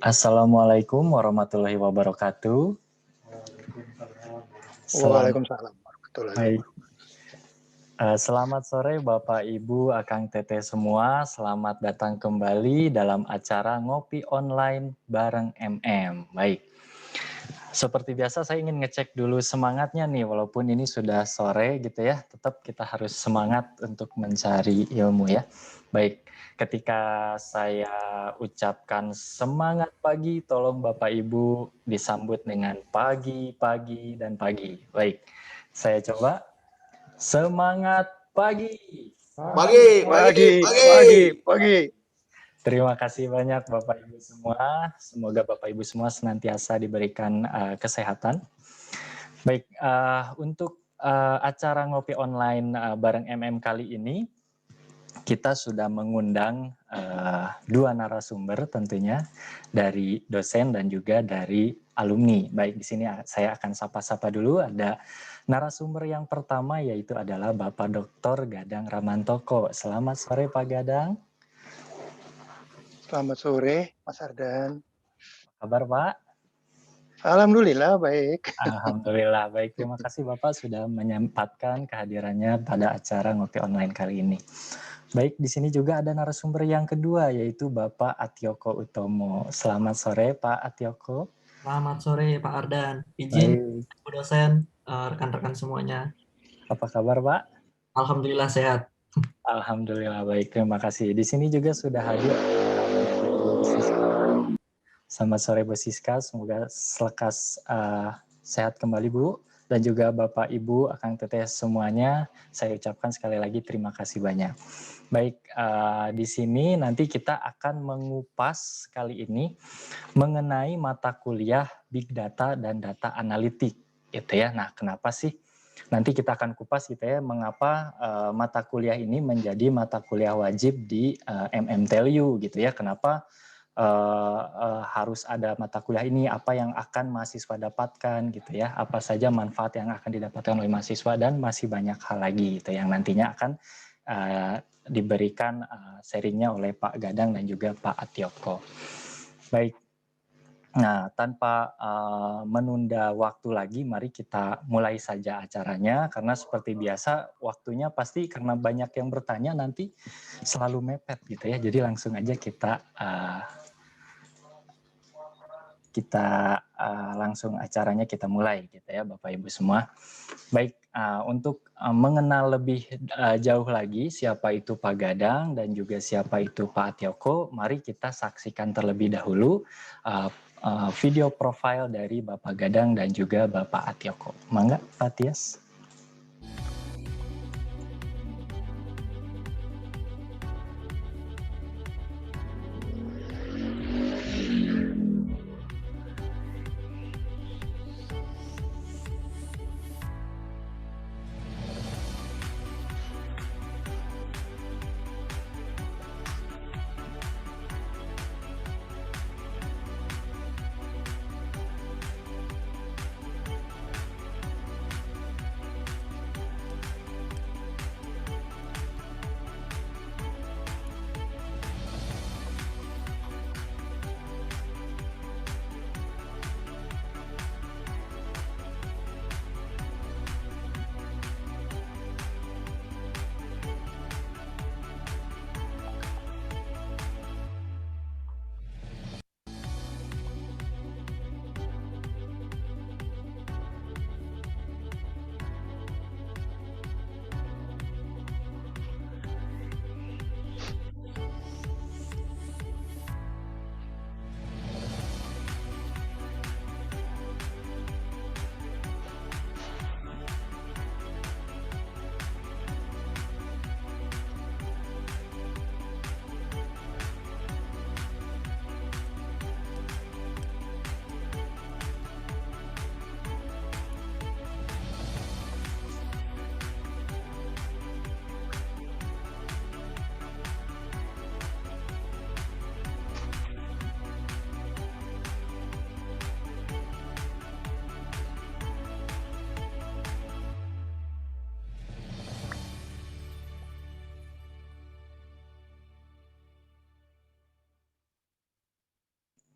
Assalamualaikum warahmatullahi wabarakatuh. Selamat Waalaikumsalam warahmatullahi baik. wabarakatuh. Selamat sore Bapak Ibu, Akang Teteh semua. Selamat datang kembali dalam acara Ngopi Online bareng MM. Baik. Seperti biasa saya ingin ngecek dulu semangatnya nih, walaupun ini sudah sore gitu ya, tetap kita harus semangat untuk mencari ilmu ya. Baik, ketika saya ucapkan semangat pagi, tolong Bapak Ibu disambut dengan pagi, pagi, dan pagi. Baik, saya coba. Semangat pagi. Pagi. Terima kasih banyak Bapak Ibu semua. Semoga Bapak Ibu semua senantiasa diberikan kesehatan. Baik, untuk acara ngopi online bareng MM kali ini, kita sudah mengundang dua narasumber tentunya dari dosen dan juga dari alumni. Baik, di sini saya akan sapa-sapa dulu. Ada narasumber yang pertama yaitu adalah Bapak Dr. Gadang Ramantoko. Selamat sore Pak Gadang. Selamat sore, Mas Ardan. Kabar Pak? Alhamdulillah baik. Alhamdulillah baik. Terima kasih Bapak sudah menyempatkan kehadirannya pada acara ngopi online kali ini. Baik, di sini juga ada narasumber yang kedua yaitu Bapak Atioko Utomo. Selamat sore Pak Atioko. Selamat sore Pak Ardan. Izin Baik. Bu dosen, rekan-rekan semuanya. Apa kabar Pak? Alhamdulillah sehat. Alhamdulillah baik. Terima kasih. Di sini juga sudah hadir Bu Siska. Selamat sore Bu Siska. Semoga selekas sehat kembali Bu. Dan juga Bapak Ibu, Akang Teteh semuanya, saya ucapkan sekali lagi terima kasih banyak. Baik, di sini nanti kita akan mengupas kali ini mengenai mata kuliah Big Data dan Data Analitik, gitu ya. Nah, kenapa sih? Nanti kita akan kupas gitu ya, mengapa mata kuliah ini menjadi mata kuliah wajib di MMTLU gitu ya. Kenapa harus ada mata kuliah ini, apa yang akan mahasiswa dapatkan gitu ya, apa saja manfaat yang akan didapatkan oleh mahasiswa, dan masih banyak hal lagi gitu yang nantinya akan diberikan sharingnya oleh Pak Gadang dan juga Pak Atioko. Baik, nah tanpa menunda waktu lagi, mari kita mulai saja acaranya, karena seperti biasa waktunya pasti karena banyak yang bertanya nanti selalu mepet gitu ya, jadi langsung aja kita langsung acaranya kita mulai gitu ya Bapak Ibu semua. Baik, untuk mengenal lebih jauh lagi siapa itu Pak Gadang dan juga siapa itu Pak Atioko, mari kita saksikan terlebih dahulu video profile dari Bapak Gadang dan juga Bapak Atioko. Mangga Pak Tias.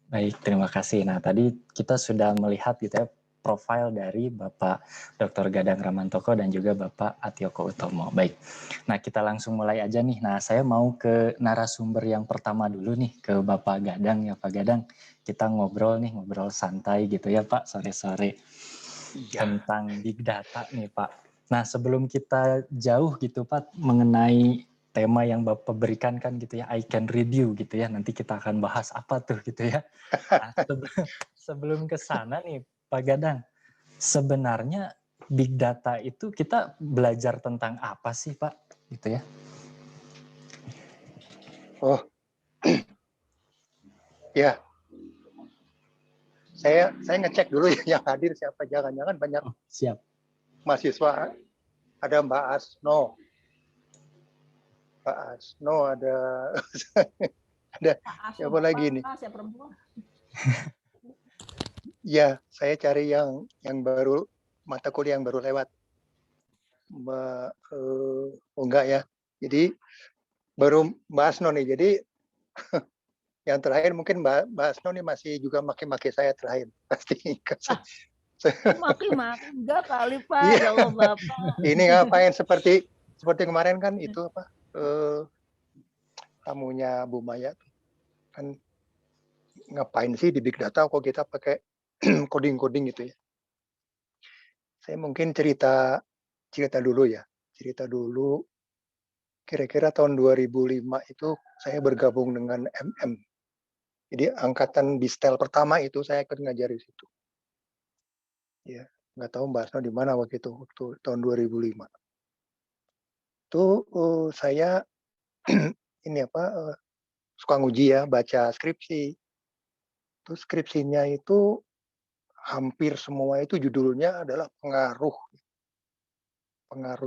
Baik, terima kasih. Nah, tadi kita sudah melihat gitu ya profil dari Bapak Dr. Gadang Ramantoko dan juga Bapak Atioko Utomo. Baik, nah kita langsung mulai aja nih. Nah, saya mau ke narasumber yang pertama dulu nih, ke Bapak Gadang ya Pak Gadang. Kita ngobrol nih, ngobrol santai gitu ya Pak, sore-sore Iya. tentang Big Data nih Pak. Nah, sebelum kita jauh gitu Pak mengenai tema yang Bapak berikan kan gitu ya, I can read you gitu ya. Nanti kita akan bahas apa tuh gitu ya. Nah, sebelum ke sana nih Pak Gadang, sebenarnya Big Data itu kita belajar tentang apa sih Pak? Gitu ya. Oh, ya. Saya ngecek dulu ya yang hadir siapa. Jangan-jangan banyak Oh, siap. mahasiswa. Ada Mbak Asno. Mbak Asno ada ada siapa lagi nih? Siapa perempuan? Ya, saya cari yang baru, mata kuliah yang baru lewat. Mbak oh enggak ya. Jadi baru Mbak Asno nih. Jadi yang terakhir mungkin Mbak Asno nih masih juga maki-maki saya terakhir. Pasti. Maki-maki enggak kali Pak, Iya. ya Allah Bapak. Ini ngapain seperti kemarin kan itu apa? Tamunya Bu Maya kan ngapain sih di Big Data kok kita pakai coding-coding gitu ya. Saya mungkin cerita dulu ya. Cerita dulu kira-kira tahun 2005 itu saya bergabung dengan MM. Jadi angkatan Distel pertama itu saya ikut ngajar di situ. Ya, nggak tahu Mbak Asno di mana waktu itu, waktu tahun 2005. Itu saya ini apa suka nguji ya, baca skripsi. Terus skripsinya itu hampir semua itu judulnya adalah pengaruh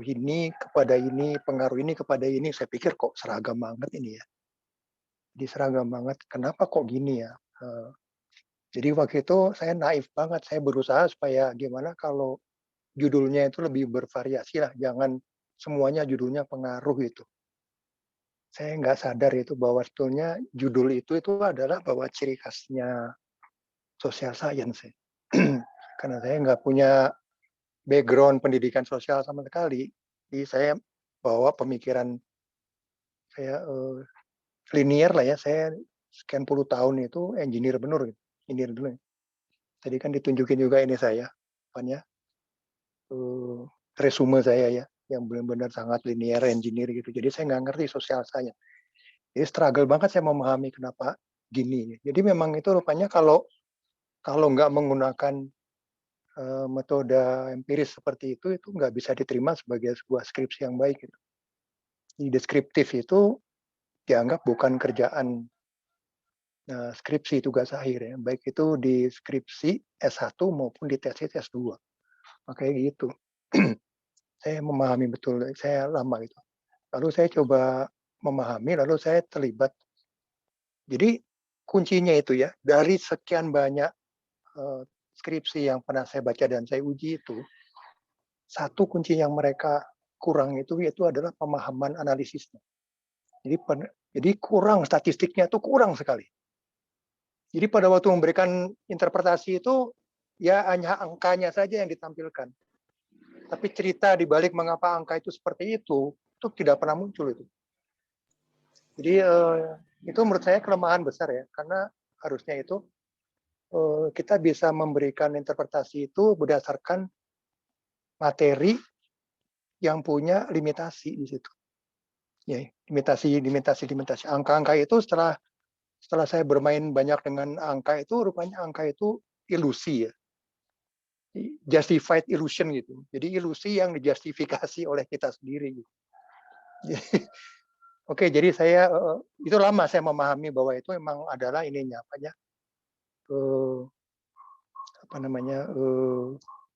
ini kepada ini, pengaruh ini kepada ini. Saya pikir kok seragam banget ini ya. Jadi seragam banget. Kenapa kok gini ya? Jadi waktu itu saya naif banget. Saya berusaha supaya gimana kalau judulnya itu lebih bervariasi lah. Jangan semuanya judulnya pengaruh itu. Saya nggak sadar itu bahwa sebetulnya judul itu adalah bahwa ciri khasnya social science. Karena saya nggak punya background pendidikan sosial sama sekali. Jadi saya bawa pemikiran saya linear lah ya. Saya sekian puluh tahun itu engineer bener, engineer dulu. Tadi kan ditunjukin juga ini saya, apanya resume saya ya, yang benar-benar sangat linear engineer gitu. Jadi saya nggak ngerti sosial science. Jadi struggle banget saya memahami kenapa gini. Jadi memang itu rupanya kalau nggak menggunakan metode empiris seperti itu nggak bisa diterima sebagai sebuah skripsi yang baik. Gitu. Jadi deskriptif itu dianggap bukan kerjaan skripsi tugas akhir ya, baik itu di skripsi S1 maupun di tesis S2. Makanya gitu. Saya memahami betul, saya lama itu. Lalu saya coba memahami, lalu saya terlibat. Jadi kuncinya itu ya, dari sekian banyak skripsi yang pernah saya baca dan saya uji itu, satu kunci yang mereka kurang itu adalah pemahaman analisisnya. Jadi kurang statistiknya itu kurang sekali. Jadi pada waktu memberikan interpretasi itu ya hanya angkanya saja yang ditampilkan. Tapi cerita di balik mengapa angka itu seperti itu tidak pernah muncul itu. Jadi itu menurut saya kelemahan besar ya, karena harusnya itu kita bisa memberikan interpretasi itu berdasarkan materi yang punya limitasi di situ. Ya, limitasi. Angka-angka itu setelah saya bermain banyak dengan angka itu, rupanya angka itu ilusi ya. Justified illusion gitu. Jadi ilusi yang dijustifikasi oleh kita sendiri. Gitu. Oke, jadi saya itu lama saya memahami bahwa itu memang adalah ininya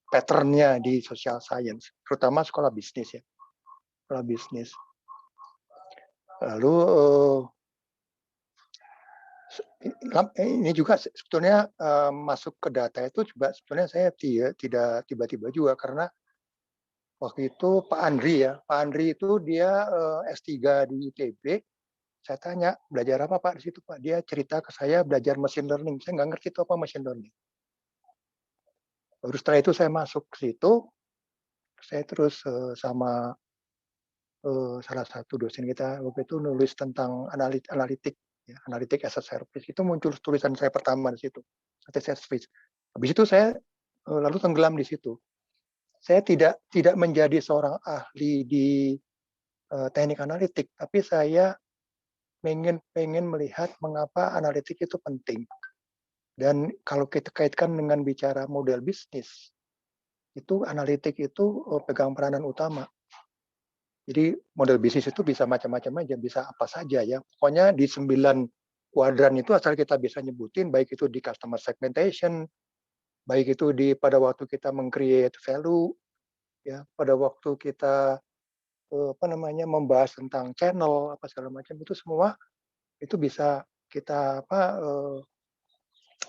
patternnya di social science, terutama sekolah bisnis ya, sekolah bisnis. Lalu ini juga sebetulnya masuk ke data itu juga sebetulnya saya tidak tiba-tiba juga, karena waktu itu Pak Andri itu dia S3 di ITB, Saya tanya, belajar apa Pak di situ Pak? Dia cerita ke saya belajar machine learning. Saya nggak ngerti itu apa machine learning. Baru setelah itu saya masuk ke situ, saya terus sama salah satu dosen kita waktu itu nulis tentang analitik, ya, analitik as a service. Itu muncul tulisan saya pertama di situ, as a service. Habis itu saya lalu tenggelam di situ. Saya tidak menjadi seorang ahli di teknik analitik, tapi saya pengen melihat mengapa analitik itu penting. Dan kalau kita kaitkan dengan bicara model bisnis, itu analitik itu pegang peranan utama. Jadi model bisnis itu bisa macam-macam aja, bisa apa saja ya. Pokoknya di 9 kuadran itu asal kita bisa nyebutin, baik itu di customer segmentation, baik itu di pada waktu kita meng-create value, ya, pada waktu kita membahas tentang channel apa segala macam, itu semua itu bisa kita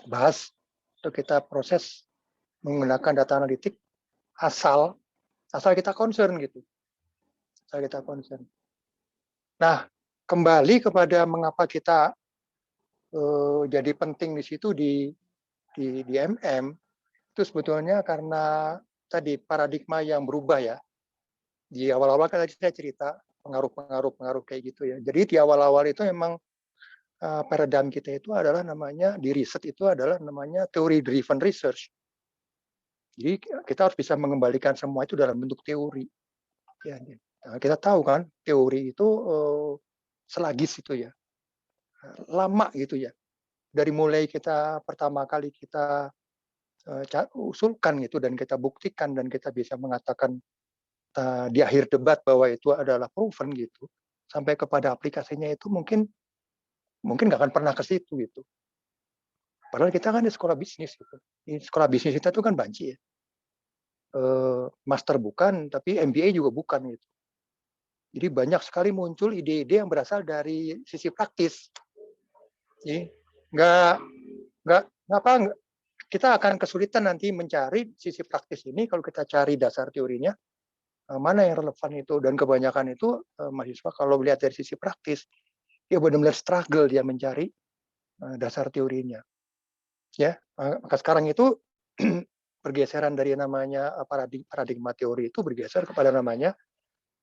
bahas atau kita proses menggunakan data analitik asal kita concern gitu. Asal kita concern. Nah, kembali kepada mengapa kita jadi penting di situ di MM, itu sebetulnya karena tadi paradigma yang berubah ya. Di awal-awal kan tadi saya cerita pengaruh kayak gitu ya. Jadi di awal-awal itu memang paradigm kita itu adalah namanya di riset itu adalah namanya theory driven research. Jadi kita harus bisa mengembalikan semua itu dalam bentuk teori. Ya, nah, kita tahu kan teori itu selagis itu ya, lama gitu ya. Dari mulai kita pertama kali kita usulkan gitu dan kita buktikan dan kita bisa mengatakan di akhir debat bahwa itu adalah proven gitu, sampai kepada aplikasinya itu mungkin nggak akan pernah ke situ gitu. Padahal kita kan di sekolah bisnis gitu. Di sekolah bisnis kita tuh kan banci ya. Master bukan, tapi MBA juga bukan gitu. Jadi banyak sekali muncul ide-ide yang berasal dari sisi praktis. Jadi kita akan kesulitan nanti mencari sisi praktis ini kalau kita cari dasar teorinya mana yang relevan itu, dan kebanyakan itu mahasiswa kalau melihat dari sisi praktis dia benar-benar struggle dia mencari dasar teorinya. Ya, maka sekarang itu pergeseran dari namanya paradigma teori itu bergeser kepada namanya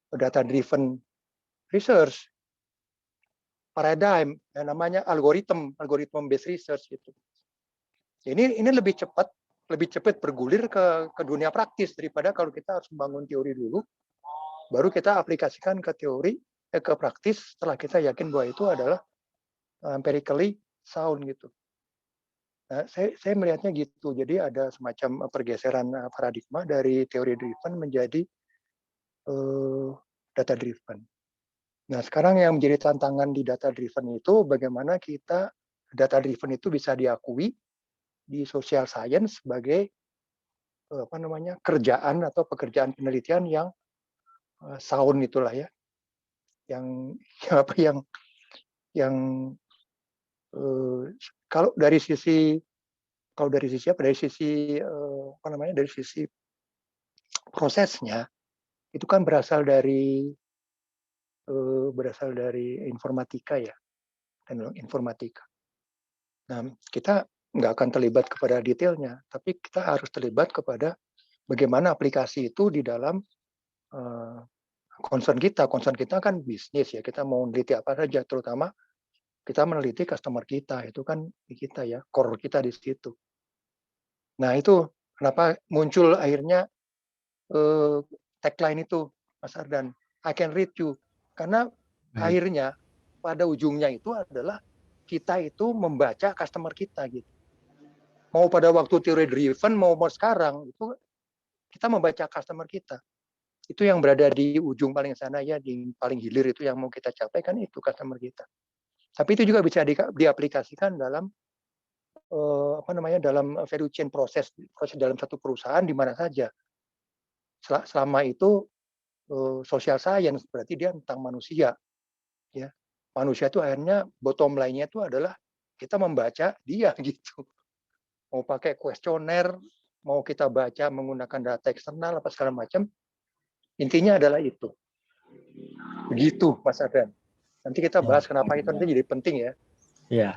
data driven research paradigm, yang namanya algoritma based research gitu. Ini lebih cepat bergulir ke dunia praktis daripada kalau kita harus membangun teori dulu, baru kita aplikasikan ke teori ke praktis setelah kita yakin bahwa itu adalah empirically sound gitu. Nah, saya melihatnya gitu. Jadi ada semacam pergeseran paradigma dari teori driven menjadi data driven. Nah, sekarang yang menjadi tantangan di data driven itu bagaimana kita data driven itu bisa diakui di social science sebagai kerjaan atau pekerjaan penelitian yang sound itulah ya. Kalau dari sisi prosesnya itu kan berasal dari informatika ya, teknologi informatika. Nah, kita nggak akan terlibat kepada detailnya, tapi kita harus terlibat kepada bagaimana aplikasi itu di dalam concern kita. Concern kita kan bisnis ya, kita mau meneliti apa saja, terutama kita meneliti customer kita, itu kan kita ya, core kita di situ. Nah, itu kenapa muncul akhirnya tagline itu, Mas Ardan, I can read you. Karena akhirnya pada ujungnya itu adalah kita itu membaca customer kita gitu. Mau pada waktu teori driven, mau sekarang, itu kita membaca customer kita. Itu yang berada di ujung paling sana ya, di paling hilir itu yang mau kita capai kan itu customer kita. Tapi itu juga bisa diaplikasikan dalam dalam value chain proses dalam satu perusahaan di mana saja. Selama itu social science berarti dia tentang manusia ya. Manusia itu akhirnya bottom line-nya itu adalah kita membaca dia gitu. Mau pakai kuesioner, mau kita baca menggunakan data eksternal apa segala macam, intinya adalah itu. Begitu Mas Ardan. Nanti kita Ya, bahas kenapa itu nanti jadi penting ya. ya,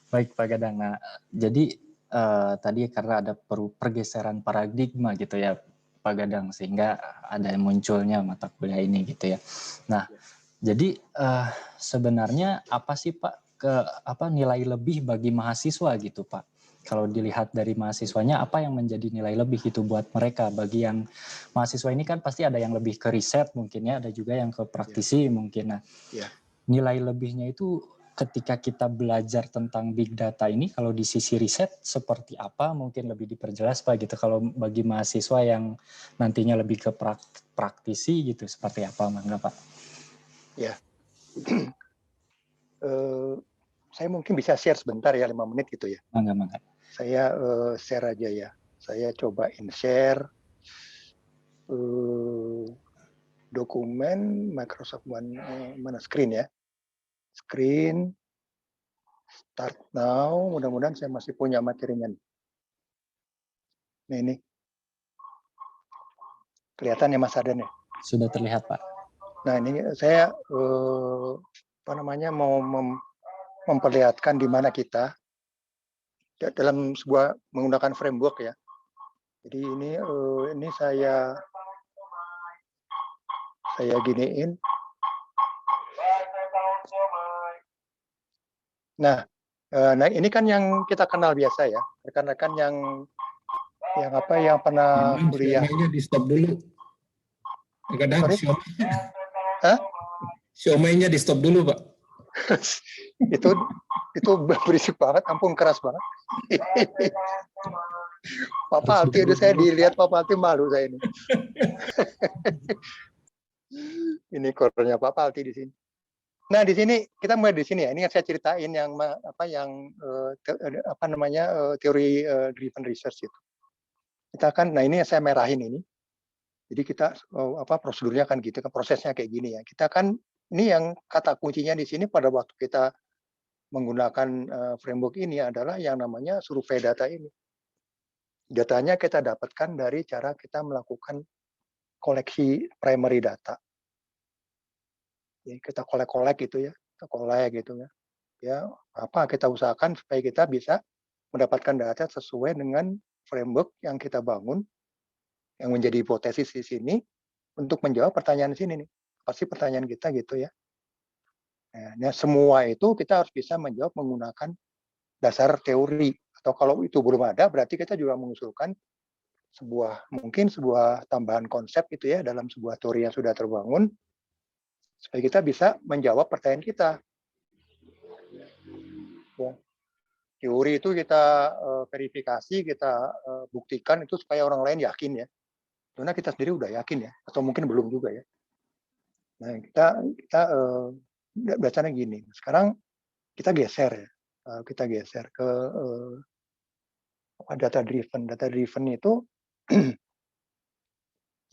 baik Pak Gadang. Nah, jadi tadi karena ada pergeseran paradigma gitu ya Pak Gadang, sehingga ada munculnya mata kuliah ini gitu ya. Nah, jadi sebenarnya apa sih Pak nilai lebih bagi mahasiswa gitu Pak? Kalau dilihat dari mahasiswanya, apa yang menjadi nilai lebih itu buat mereka? Bagi yang mahasiswa ini kan pasti ada yang lebih ke riset mungkin ya, ada juga yang ke praktisi mungkin. Nah, nilai lebihnya itu ketika kita belajar tentang big data ini, kalau di sisi riset seperti apa? Mungkin lebih diperjelas Pak gitu. Kalau bagi mahasiswa yang nantinya lebih ke praktisi gitu, seperti apa Mangga Pak? Ya. Saya mungkin bisa share sebentar ya, 5 menit gitu ya. Mangga. Saya share aja ya. Saya cobain share dokumen Microsoft mana screen ya. Screen, start now. Mudah-mudahan saya masih punya materinya. Nah ini. Kelihatan ya Mas Adan ya? Sudah terlihat Pak. Nah ini saya mau memperlihatkan di mana kita dalam sebuah menggunakan framework ya. Jadi ini saya giniin. Nah ini kan yang kita kenal biasa ya, rekan-rekan yang pernah kuliah. Xiaomi-nya di stop dulu. Kadang Xiaomi-nya di stop dulu Pak. itu berisik banget, ampun keras banget. Papa Alti, itu saya dilihat Papa Alti malu saya ini. Ini kornya Papa Alti di sini. Nah di sini kita mulai di sini ya. Ini yang saya ceritain yang teori driven research itu. Kita kan, nah ini yang saya merahin ini. Jadi kita prosedurnya kan gitu, kan prosesnya kayak gini ya. Kita kan ini yang kata kuncinya di sini pada waktu kita menggunakan framework ini adalah yang namanya survei data ini. Datanya kita dapatkan dari cara kita melakukan koleksi primary data. Jadi kita kolek gitu ya, Ya, apa kita usahakan supaya kita bisa mendapatkan data sesuai dengan framework yang kita bangun, yang menjadi hipotesis di sini untuk menjawab pertanyaan di sini nih. Pasti pertanyaan kita gitu ya. Nah, semua itu kita harus bisa menjawab menggunakan dasar teori, atau kalau itu belum ada berarti kita juga mengusulkan mungkin sebuah tambahan konsep itu ya dalam sebuah teori yang sudah terbangun supaya kita bisa menjawab pertanyaan kita. Ya. Teori itu kita verifikasi, kita buktikan itu supaya orang lain yakin ya. Karena kita sendiri udah yakin ya, atau mungkin belum juga ya. Nah, kita biasanya gini. Sekarang kita geser ya. Kita geser ke data driven. Data driven itu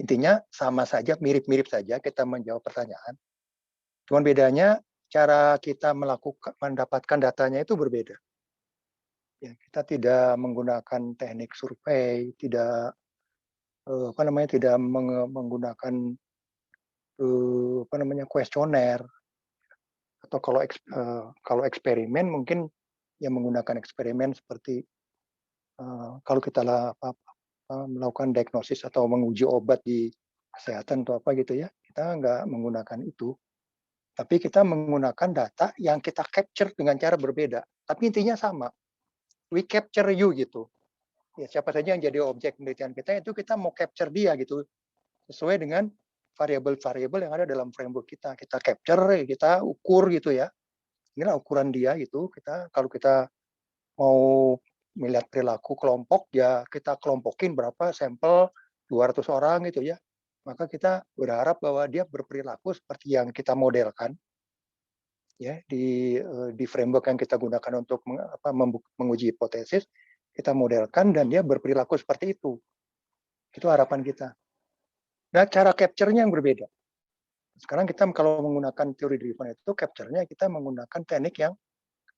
intinya sama saja, mirip-mirip saja kita menjawab pertanyaan. Cuman bedanya cara kita mendapatkan datanya itu berbeda. Ya, kita tidak menggunakan teknik survei, tidak menggunakan kuesioner, atau kalau eksperimen mungkin yang menggunakan eksperimen seperti kalau kita melakukan diagnosis atau menguji obat di kesehatan atau apa gitu ya, kita nggak menggunakan itu. Tapi kita menggunakan data yang kita capture dengan cara berbeda. Tapi intinya sama. We capture you gitu. Ya, siapa saja yang jadi objek penelitian kita itu kita mau capture dia gitu. Sesuai dengan variabel-variabel yang ada dalam framework kita. Kita capture, kita ukur gitu ya. Inilah ukuran dia gitu. Kalau kita mau melihat perilaku kelompok, ya kita kelompokin berapa sampel 200 orang gitu ya. Maka kita berharap bahwa dia berperilaku seperti yang kita modelkan ya di framework yang kita gunakan untuk menguji hipotesis, kita modelkan dan dia berperilaku seperti itu. Itu harapan kita. Nah, cara capture-nya yang berbeda. Sekarang kita kalau menggunakan teori driven itu capture-nya kita menggunakan teknik yang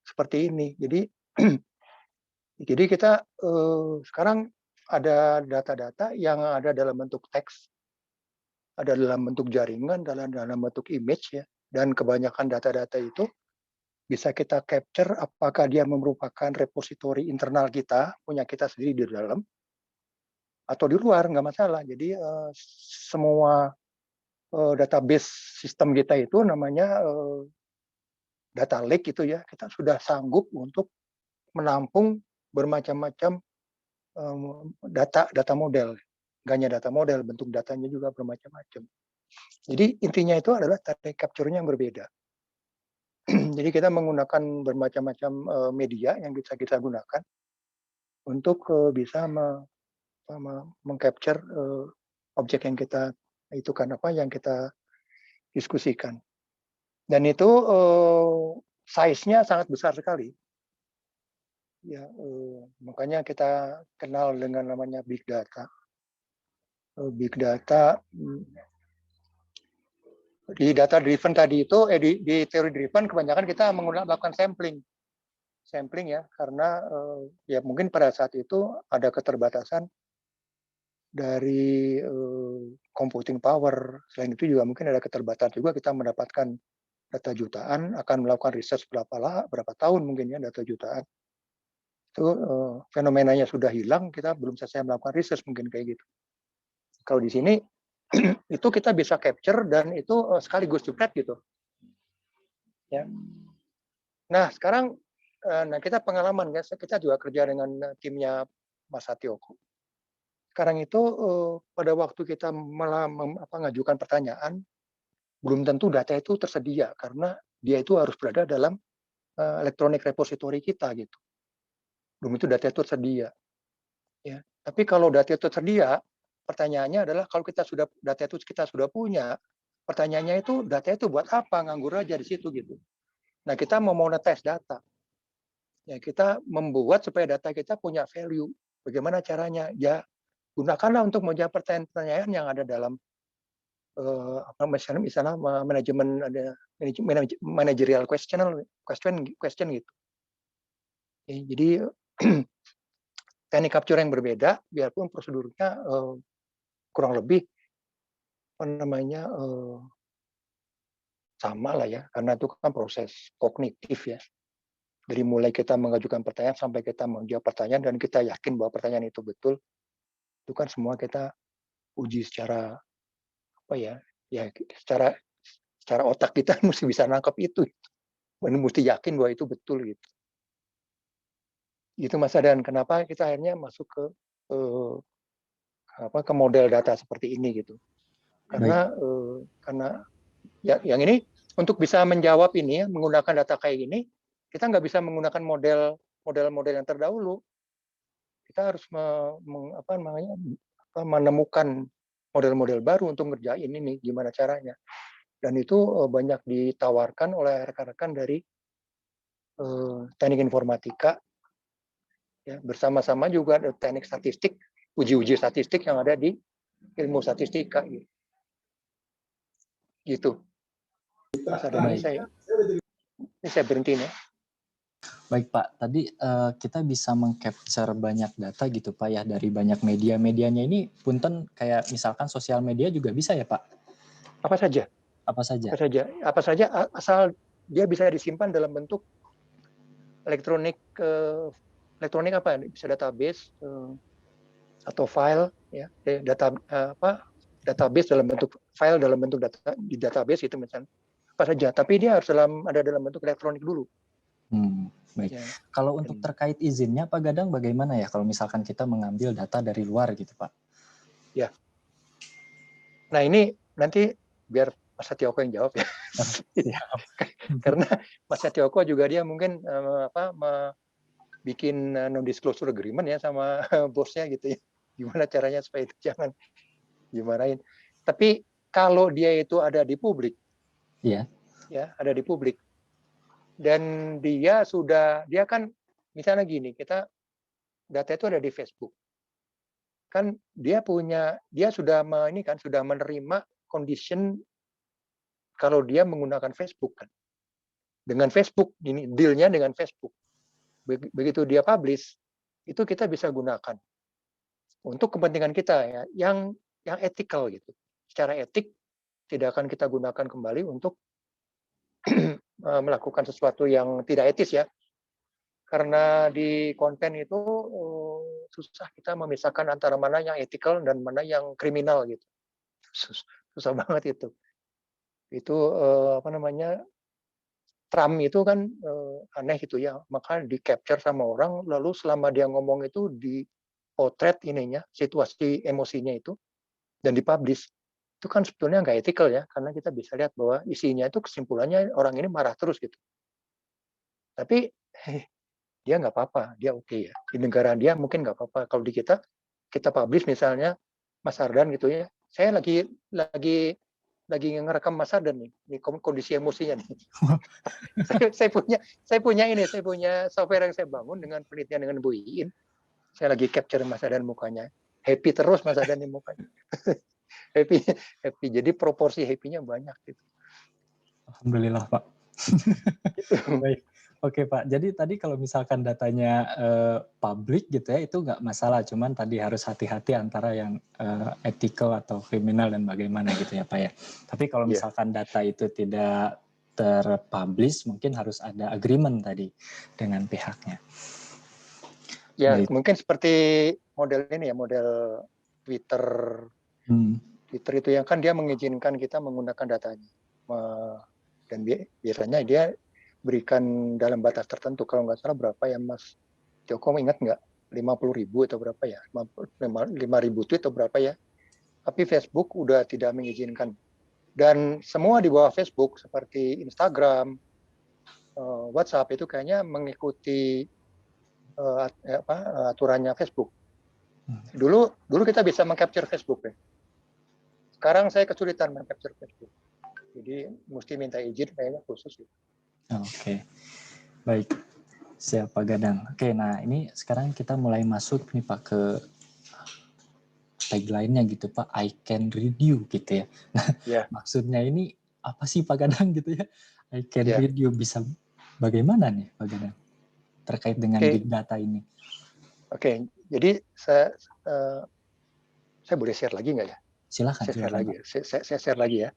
seperti ini. Jadi kita sekarang ada data-data yang ada dalam bentuk teks, ada dalam bentuk jaringan, dalam bentuk image ya. Dan kebanyakan data-data itu bisa kita capture apakah dia merupakan repositori internal kita, punya kita sendiri di dalam, atau di luar, nggak masalah. Jadi semua database sistem kita itu namanya data lake itu ya, kita sudah sanggup untuk menampung bermacam-macam data model. Nggak hanya data model, bentuk datanya juga bermacam-macam. Jadi intinya itu adalah data capture-nya yang berbeda. Jadi kita menggunakan bermacam-macam media yang bisa kita gunakan untuk bisa mengcapture objek yang kita itu kan apa yang kita diskusikan. Dan itu size-nya sangat besar sekali. Ya, makanya kita kenal dengan namanya big data. Big data di data driven tadi itu di teori driven kebanyakan kita melakukan sampling ya, karena ya mungkin pada saat itu ada keterbatasan dari computing power. Selain itu juga mungkin ada keterbatasan juga kita mendapatkan data jutaan, akan melakukan research berapa tahun mungkin ya data jutaan. Itu fenomenanya sudah hilang, kita belum selesai melakukan research mungkin kayak gitu. Kalau di sini itu kita bisa capture dan itu sekaligus jepret gitu. Ya. Nah sekarang, nah kita pengalaman ya, kita juga kerja dengan timnya Mas Satyoko. Sekarang itu pada waktu kita mengajukan pertanyaan, belum tentu data itu tersedia karena dia itu harus berada dalam electronic repository kita gitu. Belum itu data itu tersedia. Ya. Tapi kalau data itu tersedia, pertanyaannya adalah kalau data itu kita sudah punya, pertanyaannya itu data itu buat apa? Nganggur aja di situ gitu. Nah kita mau monetize data. Ya kita membuat supaya data kita punya value. Bagaimana caranya? Ya gunakanlah untuk menjawab pertanyaan-pertanyaan yang ada dalam misalnya manajemen ada managerial question gitu. Ya, jadi teknik capture yang berbeda, biarpun prosedurnya kurang lebih sama lah ya, karena itu kan proses kognitif ya. Dari mulai kita mengajukan pertanyaan sampai kita menjawab pertanyaan dan kita yakin bahwa pertanyaan itu betul, itu kan semua kita uji secara apa ya secara otak kita mesti bisa nangkap itu, mesti yakin bahwa itu betul gitu. Itu Mas Adan, kenapa kita akhirnya masuk ke model data seperti ini gitu. Karena ya, yang ini untuk bisa menjawab ini menggunakan data kayak gini, kita nggak bisa menggunakan model-model yang terdahulu. Kita harus menemukan model-model baru untuk ngerjain ini gimana caranya. Dan itu banyak ditawarkan oleh rekan-rekan dari teknik informatika, ya, bersama-sama juga ada teknik statistik, uji-uji statistik yang ada di ilmu statistika. Gitu. Mas Adan, ini saya berhenti ya. Baik Pak, tadi kita bisa mengcapture banyak data gitu Pak ya dari banyak media. Medianya ini punten kayak misalkan sosial media juga bisa ya Pak? Apa saja? Apa saja? Apa saja asal dia bisa disimpan dalam bentuk elektronik apa? Bisa database atau file ya, database dalam bentuk file dalam bentuk data di database itu misalnya. Apa saja, tapi dia harus ada dalam bentuk elektronik dulu. Baik. Ya. Kalau untuk terkait izinnya Pak Gadang bagaimana ya kalau misalkan kita mengambil data dari luar gitu Pak? Ya. Nah ini nanti biar Mas Satyoko yang jawab ya. Karena Mas Satyoko juga dia mungkin bikin non-disclosure agreement ya sama bosnya gitu ya. Gimana caranya supaya itu jangan dimarahin. Tapi kalau dia itu ada di publik, ya ada di publik, dan dia kan misalnya gini, kita data itu ada di Facebook, kan dia sudah menerima condition kalau dia menggunakan Facebook kan, dengan Facebook ini dealnya dengan Facebook, begitu dia publish itu kita bisa gunakan untuk kepentingan kita ya, yang ethical gitu, secara etik tidak akan kita gunakan kembali untuk melakukan sesuatu yang tidak etis ya. Karena di konten itu susah kita memisahkan antara mana yang ethical dan mana yang kriminal gitu. Susah banget itu. Itu apa namanya, Trump itu kan aneh gitu ya, maka di-capture sama orang, lalu selama dia ngomong itu dipotret ininya, situasi emosinya itu, dan dipublish. Itu kan sebetulnya nggak ethical ya, karena kita bisa lihat bahwa isinya itu kesimpulannya orang ini marah terus gitu. Tapi dia nggak apa-apa, dia oke ya. Di negara dia mungkin nggak apa-apa. Kalau di kita publish misalnya Mas Ardan gitu ya, saya lagi ngerekam Mas Ardan nih, ini kondisi emosinya nih. saya punya software yang saya bangun dengan penelitian dengan Bu Iin. Saya lagi capture Mas Ardan mukanya, happy terus Mas Ardan nih mukanya. happy. Jadi proporsi happy-nya banyak gitu. Alhamdulillah Pak. Baik. Oke Pak, jadi tadi kalau misalkan datanya publik gitu ya, itu nggak masalah, cuman tadi harus hati-hati antara yang ethical atau kriminal dan bagaimana gitu ya Pak ya. Tapi kalau misalkan data itu tidak terpublish, mungkin harus ada agreement tadi dengan pihaknya. Ya, mungkin seperti model ini ya, model Twitter. Twitter itu yang kan dia mengizinkan kita menggunakan datanya. Dan biasanya dia berikan dalam batas tertentu. Kalau nggak salah berapa ya Mas Joko, ingat nggak? 50.000 atau berapa ya? 5.000 tweet atau berapa ya? Tapi Facebook udah tidak mengizinkan. Dan semua di bawah Facebook seperti Instagram, WhatsApp itu kayaknya mengikuti aturannya Facebook. Dulu kita bisa mengcapture Facebook ya. Sekarang saya kesulitan mengcapture Facebook. Jadi mesti minta izin kayaknya khusus gitu. Oke, baik, siap Pak Gadang. Oke, nah ini sekarang kita mulai masuk nih Pak ke tagline-nya gitu Pak, I can read you gitu ya. Nah, maksudnya ini apa sih Pak Gadang gitu ya? I can read you bisa bagaimana nih Pak Gadang terkait dengan big data ini? Oke, jadi saya boleh share lagi nggak ya? Silakan. Saya share lagi. Saya share lagi ya.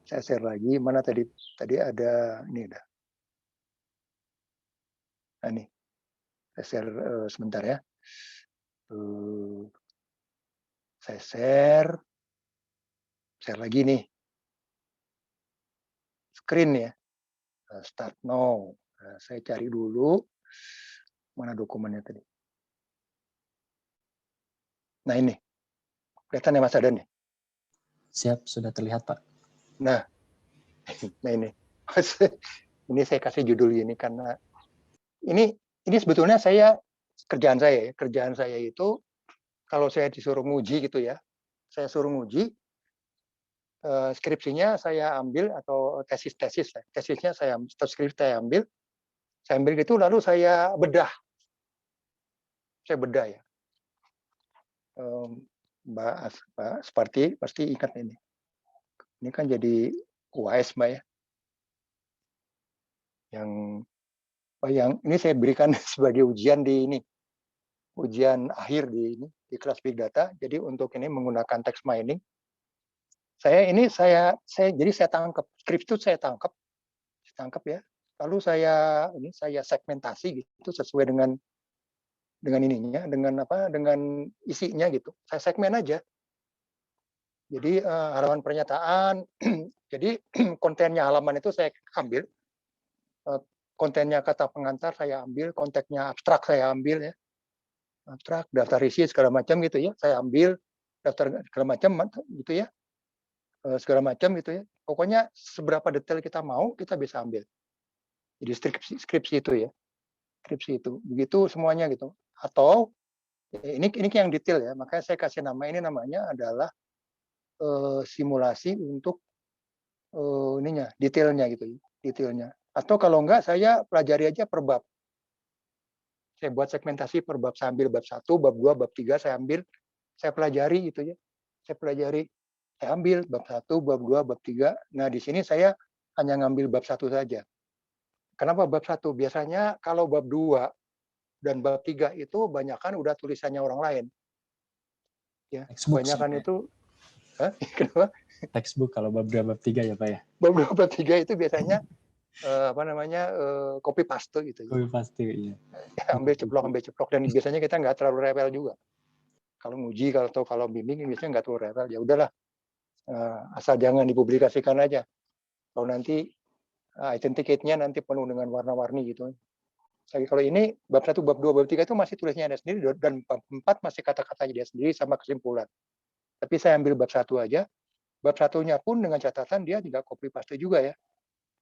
Saya share lagi. Mana tadi ada ini ada. Nah, ini saya share sebentar ya. Saya share lagi nih. Screen ya. Start now. Nah, saya cari dulu mana dokumennya tadi. Nah ini. Kelihatan ya Mas Adan nih? Siap, sudah terlihat Pak. Nah ini. Ini saya kasih judul ini karena ini sebetulnya kerjaan saya itu kalau saya disuruh nguji gitu ya, saya suruh nguji skripsinya saya ambil atau tesisnya saya ambil gitu lalu saya bedah ya. Mbak pasti ingat ini kan jadi UAS Mbak ya, yang ini saya berikan sebagai ujian ujian akhir di kelas Big Data. Jadi untuk ini menggunakan text mining. Jadi saya tangkap skrip itu saya tangkap ya. Lalu saya segmentasi gitu sesuai dengan ininya, dengan isinya gitu. Saya segmen aja. Jadi halaman pernyataan, jadi kontennya halaman itu saya ambil, kontennya kata pengantar saya ambil, konteksnya abstrak saya ambil ya. Abstrak, daftar isi segala macam gitu ya, saya ambil daftar segala macam gitu ya, segala macam gitu ya. Pokoknya seberapa detail kita mau kita bisa ambil. Jadi skripsi itu ya, skripsi itu begitu semuanya gitu. Atau ini yang detail ya, makanya saya kasih nama ini namanya adalah simulasi untuk detailnya gitu, detailnya. Atau kalau enggak saya pelajari aja per bab. Saya buat segmentasi per bab, saya ambil bab 1, bab 2, bab 3 saya ambil, saya pelajari gitu ya. Saya ambil bab 1, bab 2, bab 3. Nah, di sini saya hanya ngambil bab 1 saja. Kenapa bab 1? Biasanya kalau bab 2 dan bab 3 itu banyakan udah tulisannya orang lain. Ya, kebanyakan itu kenapa? Textbook kalau bab 2 bab 3 ya Pak ya. Bab 2 bab 3 itu biasanya apa namanya, copy paste gitu ya. Kopi pasti, iya. Ambil ceplok dan biasanya kita nggak terlalu rewel juga. Kalau nguji kalau bimbing biasanya nggak terlalu rewel, ya udahlah, asal jangan dipublikasikan aja. Kalau nanti authenticate-nya nanti penuh dengan warna-warni gitu. Tapi kalau ini bab 1, bab 2, bab 3 itu masih tulisnya ada sendiri dan bab 4 masih kata-katanya dia sendiri sama kesimpulan. Tapi saya ambil bab 1 aja. Bab 1-nya pun dengan catatan dia tidak copy paste juga ya.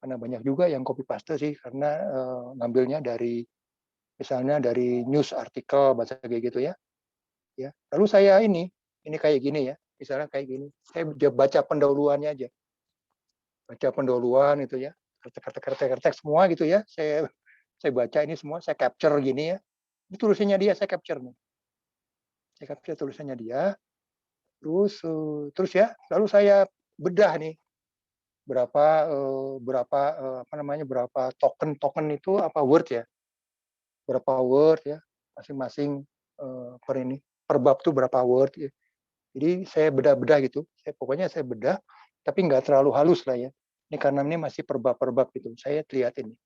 Karena banyak juga yang copy paste sih karena ngambilnya dari misalnya dari news artikel bahasa kayak gitu ya. Ya. Lalu saya ini kayak gini ya. Misalnya kayak gini. Saya baca pendahuluannya aja. Baca pendahuluan itu ya. Kertek semua gitu ya. Saya baca ini semua, saya capture gini ya. Ini tulisannya dia, saya capture nih. Saya capture tulisannya dia. Terus ya, lalu saya bedah nih berapa token itu apa word ya. Berapa word ya, masing-masing per bab tuh berapa word ya. Jadi saya bedah-bedah gitu. Pokoknya saya bedah, tapi nggak terlalu halus lah ya. Ini karena ini masih per bab gitu. Saya lihat ini.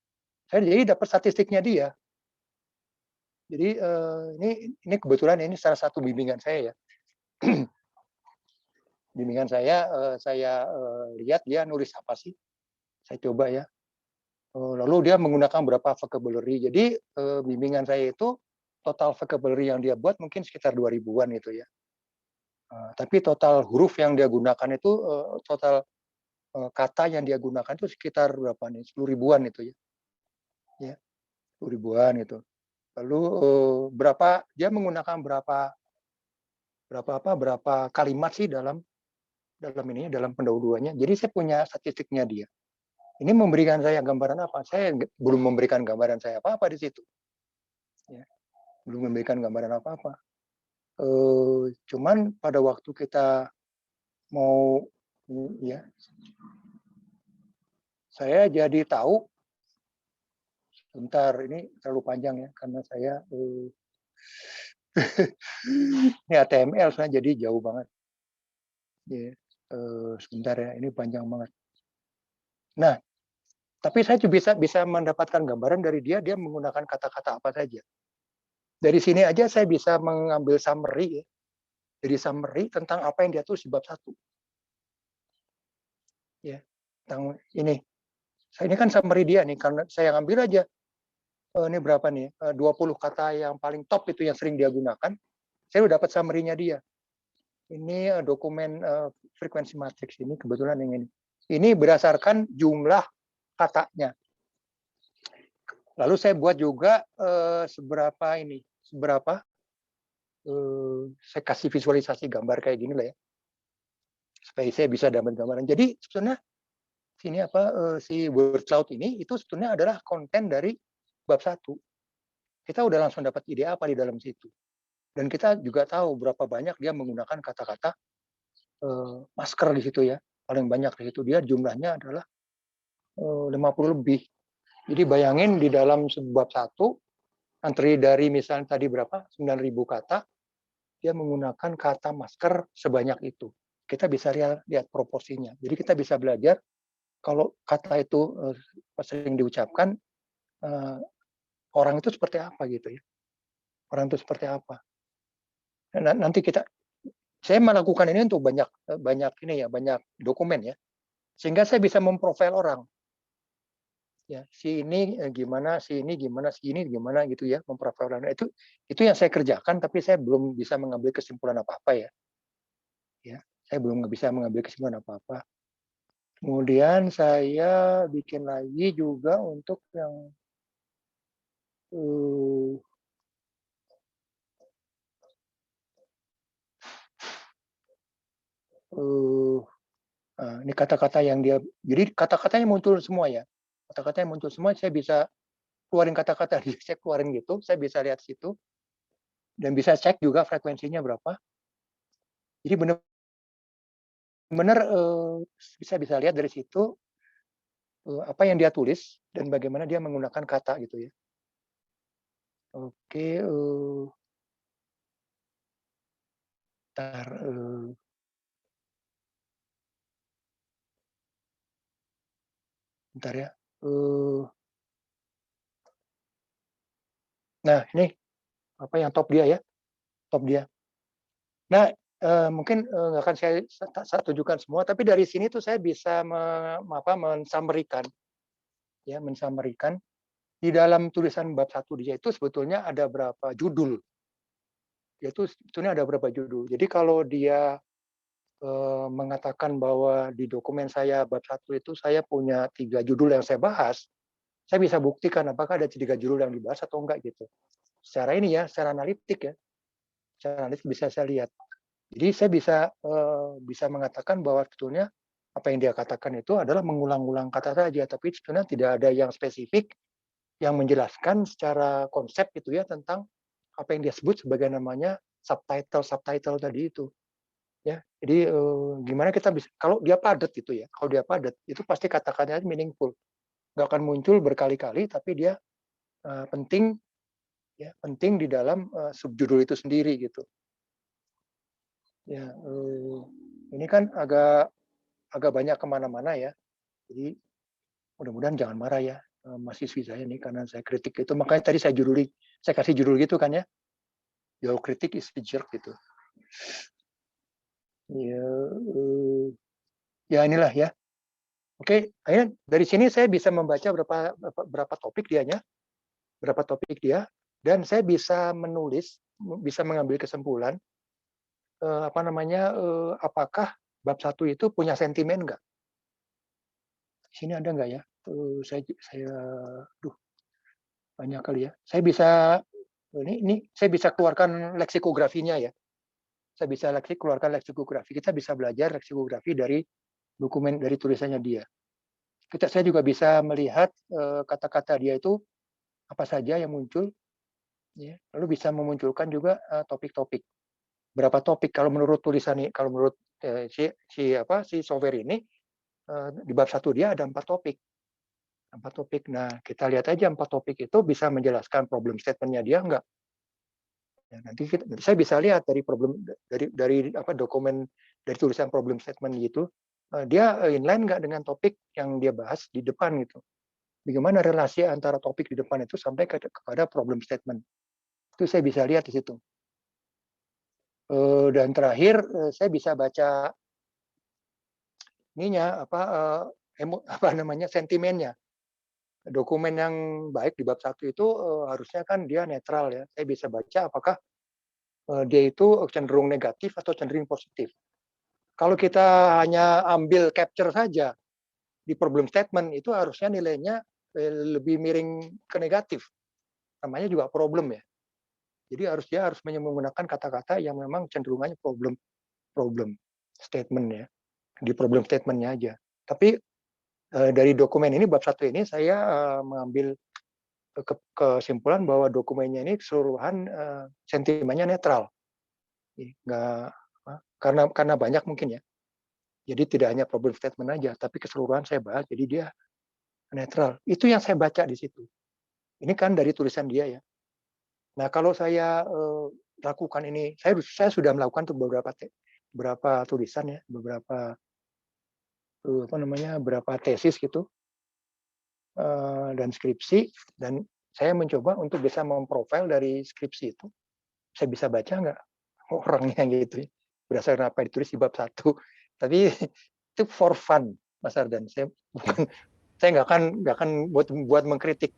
Saya jadi dapat statistiknya dia. Jadi ini kebetulan ini salah satu bimbingan saya ya. Bimbingan saya lihat dia nulis apa sih. Saya coba ya. Lalu dia menggunakan berapa vocabulary. Jadi bimbingan saya itu total vocabulary yang dia buat mungkin sekitar 2000-an itu ya. Tapi total huruf yang dia gunakan itu total kata yang dia gunakan itu sekitar berapa nih? 10 ribuan itu ya. Ya, 10 ribuan itu. Lalu dia menggunakan berapa kalimat sih dalam pendahuluannya. Jadi saya punya statistiknya dia. Ini memberikan saya gambaran apa? Saya belum memberikan gambaran saya apa-apa di situ. Ya, belum memberikan gambaran apa-apa. Cuman pada waktu kita mau ya, saya jadi tahu. Sebentar, ini terlalu panjang ya karena saya ini HTML sebenarnya jadi jauh banget. Ya, sebentar ya, ini panjang banget. Nah, tapi saya juga bisa mendapatkan gambaran dari dia menggunakan kata-kata apa saja. Dari sini aja saya bisa mengambil summary ya. Jadi summary tentang apa yang dia tulis di bab 1. Ya, tentang ini. Ini kan summary dia nih, karena saya ngambil aja ini berapa nih? 20 kata yang paling top itu yang sering dia gunakan. Saya udah dapat summary-nya dia. Ini dokumen frekuensi matriks ini kebetulan yang ini. Ini berdasarkan jumlah katanya. Lalu saya buat juga seberapa saya kasih visualisasi gambar kayak gini lah ya. Supaya saya bisa dapat gambaran. Jadi sebenarnya si word cloud ini itu sebetulnya adalah konten dari bab 1. Kita udah langsung dapat ide apa di dalam situ. Dan kita juga tahu berapa banyak dia menggunakan kata-kata masker di situ ya. Paling banyak di situ dia jumlahnya adalah 50 lebih. Jadi bayangin di dalam bab 1 antri dari misalnya tadi berapa 9.000 kata dia menggunakan kata masker sebanyak itu. Kita bisa lihat proporsinya. Jadi kita bisa belajar kalau kata itu sering diucapkan orang itu seperti apa gitu ya. Orang itu seperti apa. Nanti saya melakukan ini untuk banyak dokumen ya. Sehingga saya bisa memprofil orang. Ya, si ini gimana, si ini gimana, si ini gimana gitu ya, memprofil orang. Itu yang saya kerjakan tapi saya belum bisa mengambil kesimpulan apa-apa ya. Ya, saya belum bisa mengambil kesimpulan apa-apa. Kemudian saya bikin lagi juga untuk yang ini kata-kata yang dia, jadi kata-katanya muncul semua ya. Kata-katanya muncul semua, saya bisa keluarin kata-kata, saya keluarin gitu, saya bisa lihat situ, dan bisa cek juga frekuensinya berapa. Jadi benar-benar bisa lihat dari situ apa yang dia tulis dan bagaimana dia menggunakan kata gitu ya. Oke, bentar ya. Eh, Nah, ini apa yang top dia ya, top dia. Nah, mungkin nggak akan saya tunjukkan semua, tapi dari sini tuh saya bisa mensummary-kan, ya, mensummary-kan di dalam tulisan bab 1 dia itu sebetulnya ada berapa judul. Yaitu sebetulnya ada berapa judul. Jadi kalau dia mengatakan bahwa di dokumen saya bab 1 itu saya punya 3 judul yang saya bahas, saya bisa buktikan apakah ada 3 judul yang dibahas atau enggak gitu. Secara ini ya, secara analitik ya, secara analitik bisa saya lihat. Jadi saya bisa mengatakan bahwa sebetulnya apa yang dia katakan itu adalah mengulang-ulang kata saja, tapi sebetulnya tidak ada yang spesifik yang menjelaskan secara konsep gitu ya tentang apa yang dia sebut sebagai namanya subtitle tadi itu. Ya, jadi gimana kita bisa kalau dia padat gitu ya, kalau dia padat itu pasti kata-katanya meaningful, nggak akan muncul berkali-kali, tapi dia penting ya, penting di dalam subjudul itu sendiri gitu. Ya, ini kan agak banyak kemana-mana ya. Jadi mudah-mudahan jangan marah ya mahasiswi saya nih karena saya kritik itu. Makanya tadi saya kasih judul gitu kan ya. Your critic is a jerk gitu. Ya, ya inilah ya. Oke, akhirnya dari sini saya bisa membaca berapa topik dianya, berapa topik dia, dan saya bisa menulis, bisa mengambil kesimpulan apakah bab 1 itu punya sentimen nggak? Di sini ada nggak ya? Banyak kali ya. Saya bisa saya bisa keluarkan leksikografinya ya. Saya bisa keluarkan leksikografi. Kita bisa belajar leksikografi dari dokumen dari tulisannya dia. Saya juga bisa melihat kata-kata dia itu apa saja yang muncul, ya. Lalu bisa memunculkan juga topik-topik. Berapa topik kalau menurut tulisan ini, kalau menurut si software ini di bab 1 dia ada 4 topik. 4 topik. Nah, kita lihat aja 4 topik itu bisa menjelaskan problem statement-nya dia enggak. Ya, nanti saya bisa lihat dari dokumen dari tulisan problem statement gitu, dia inline nggak dengan topik yang dia bahas di depan gitu. Bagaimana relasi antara topik di depan itu sampai kepada problem statement. Itu saya bisa lihat di situ. Dan terakhir saya bisa baca sentimennya. Dokumen yang baik di bab 1 itu harusnya kan dia netral ya. Saya bisa baca apakah dia itu cenderung negatif atau cenderung positif. Kalau kita hanya ambil capture saja di problem statement itu harusnya nilainya lebih miring ke negatif. Namanya juga problem ya. Jadi dia harus menggunakan kata-kata yang memang cenderungannya problem statement ya. Di problem statement-nya aja. Tapi dari dokumen ini bab 1 ini saya mengambil kesimpulan bahwa dokumennya ini keseluruhan sentimennya netral. Nggak, karena banyak mungkin ya. Jadi tidak hanya problem statement aja, tapi keseluruhan saya bahas, jadi dia netral. Itu yang saya baca di situ. Ini kan dari tulisan dia ya. Nah kalau saya lakukan ini, saya sudah melakukan tuh beberapa tulisan ya, beberapa tesis gitu dan skripsi, dan saya mencoba untuk bisa memprofil dari skripsi itu. Saya bisa baca nggak orangnya gitu ya, berdasarkan apa yang ditulis di bab 1. Tapi itu for fun, Mas Ardan. Saya nggak akan buat mengkritik.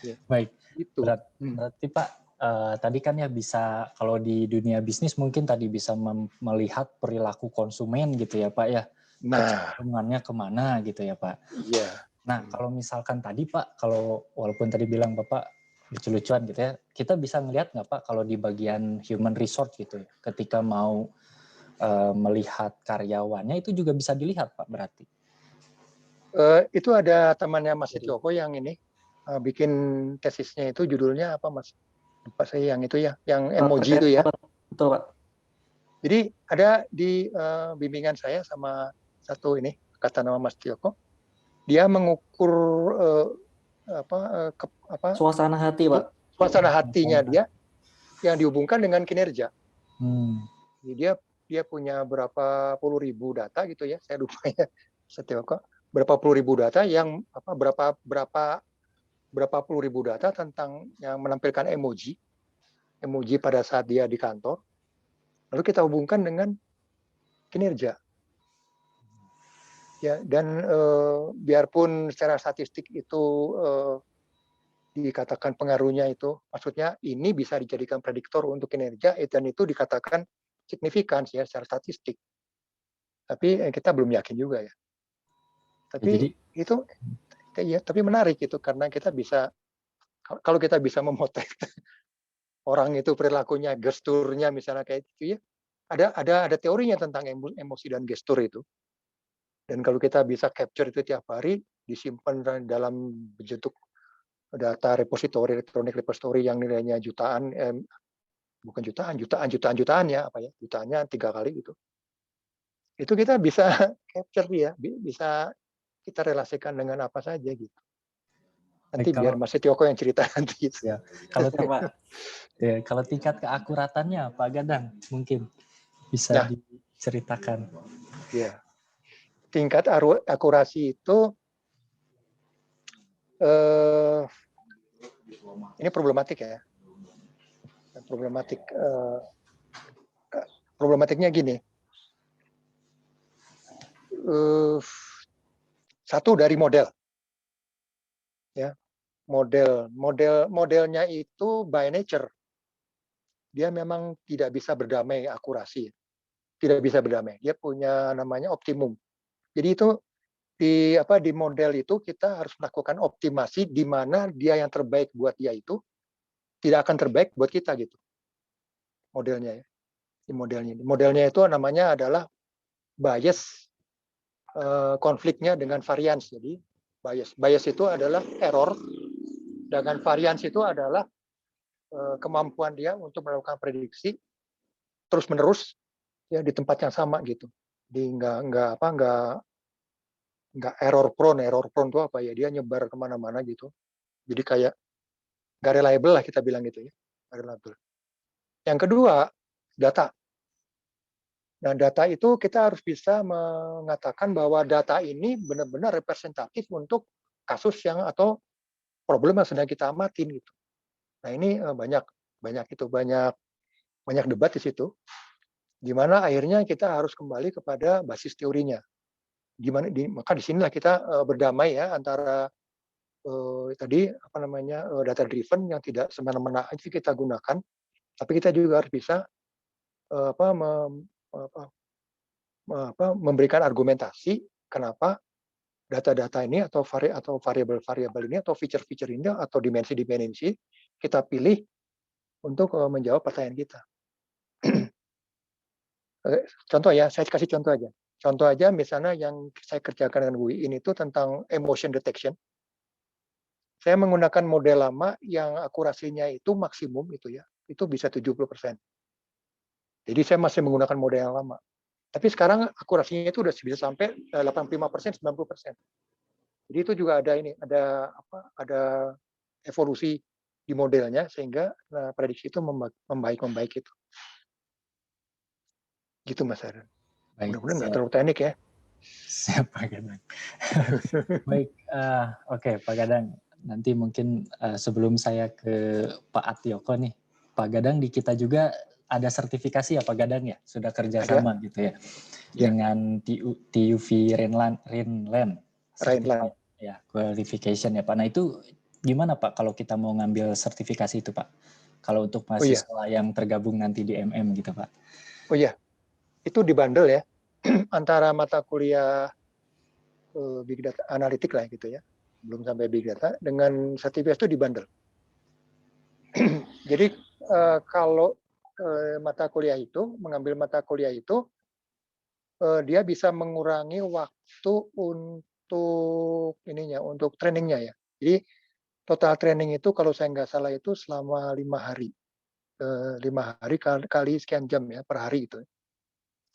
Ya. Baik. Gitu. Berarti Pak, tadi kan ya bisa kalau di dunia bisnis mungkin tadi bisa melihat perilaku konsumen gitu ya Pak ya. Nah, kecenderungannya kemana gitu ya Pak. Iya. Nah kalau misalkan tadi Pak, kalau walaupun tadi bilang Bapak lucu-lucuan gitu ya, kita bisa ngelihat nggak Pak kalau di bagian human resource gitu ya, ketika mau melihat karyawannya itu juga bisa dilihat Pak berarti. Itu ada temannya Mas Joko yang ini bikin tesisnya itu judulnya apa Mas? Lupa saya yang itu ya, yang emoji itu ya. Betul Pak. Jadi ada di bimbingan saya sama satu ini kata nama Mas Joko, dia mengukur suasana hati Pak. Suasana hatinya dia yang dihubungkan dengan kinerja. Jadi dia punya berapa puluh ribu data gitu ya, saya lupa ya, Mas Joko. berapa puluh ribu data yang berapa puluh ribu data tentang yang menampilkan emoji pada saat dia di kantor. Lalu kita hubungkan dengan kinerja. Ya, dan biarpun secara statistik itu dikatakan pengaruhnya itu, maksudnya ini bisa dijadikan prediktor untuk kinerja, dan itu dikatakan signifikan ya secara statistik. Tapi kita belum yakin juga ya. Tapi jadi itu ya, tapi menarik itu karena kita bisa, kalau kita bisa memotret orang itu perilakunya, gesturnya misalnya kayak gitu ya. Ada teorinya tentang emosi dan gestur itu. Dan kalau kita bisa capture itu tiap hari, disimpan dalam bentuk data repository, electronic repository yang nilainya jutaan, bukan jutaan ya, jutaannya 3 kali gitu. Itu kita bisa capture ya, bisa kita relasikan dengan apa saja gitu. Nanti biar Mas Setioko yang cerita nanti. Gitu. Ya, kalau tingkat keakuratannya Pak Gadang mungkin bisa diceritakan. Ya, tingkat akurasi itu ini problematik ya. Problematiknya gini. Satu dari model. Ya. Modelnya itu by nature. Dia memang tidak bisa berdamai akurasi. Tidak bisa berdamai. Dia punya namanya optimum. Jadi itu di model itu kita harus melakukan optimasi di mana dia yang terbaik buat dia itu tidak akan terbaik buat kita gitu. Modelnya ya. Modelnya itu namanya adalah bias konfliknya dengan variance. Jadi bias itu adalah error, dengan variance itu adalah kemampuan dia untuk melakukan prediksi terus menerus ya di tempat yang sama gitu. Di nggak error prone itu apa ya, dia nyebar kemana-mana gitu. Jadi kayak nggak reliable lah kita bilang gitu ya, nggak reliable. Yang kedua, data. Nah, data itu kita harus bisa mengatakan bahwa data ini benar-benar representatif untuk kasus yang atau problem yang sedang kita amatin gitu. Nah, ini banyak debat di situ. Gimana akhirnya kita harus kembali kepada basis teorinya. Maka di sinilah kita berdamai ya antara data driven yang tidak semena-mena aja kita gunakan, tapi kita juga harus bisa memberikan argumentasi kenapa data-data ini atau variabel-variabel ini atau feature-feature ini atau dimensi-dimensi kita pilih untuk menjawab pertanyaan kita. Contoh ya, saya kasih contoh aja. Contoh aja misalnya yang saya kerjakan dengan WIN itu tentang emotion detection. Saya menggunakan model lama yang akurasinya itu maksimum itu ya, itu bisa 70%. Jadi saya masih menggunakan model yang lama. Tapi sekarang akurasinya itu sudah bisa sampai 85%, 90%. Jadi itu juga ada evolusi di modelnya sehingga prediksi itu membaik itu. Gitu Mas Aaron. Mudah-mudahan nggak terlalu teknik ya. Siap Pak Gadang. Baik, oke Pak Gadang. Nanti mungkin sebelum saya ke Pak Atioko nih, Pak Gadang di kita juga ada sertifikasi ya Pak Gadang ya, sudah kerjasama gitu ya, dengan TUV Rhineland ya, qualification ya Pak. Nah itu gimana Pak kalau kita mau ngambil sertifikasi itu Pak? Kalau untuk mahasiswa yang tergabung nanti di MM gitu Pak? Oh iya, itu dibundle ya antara mata kuliah Big Data Analytics lah gitu ya, belum sampai Big Data, dengan sertifikasi itu dibundle. Jadi kalau mengambil mata kuliah itu, dia bisa mengurangi waktu untuk trainingnya ya. Jadi total training itu kalau saya nggak salah itu selama 5 hari. 5 hari kali sekian jam ya per hari itu.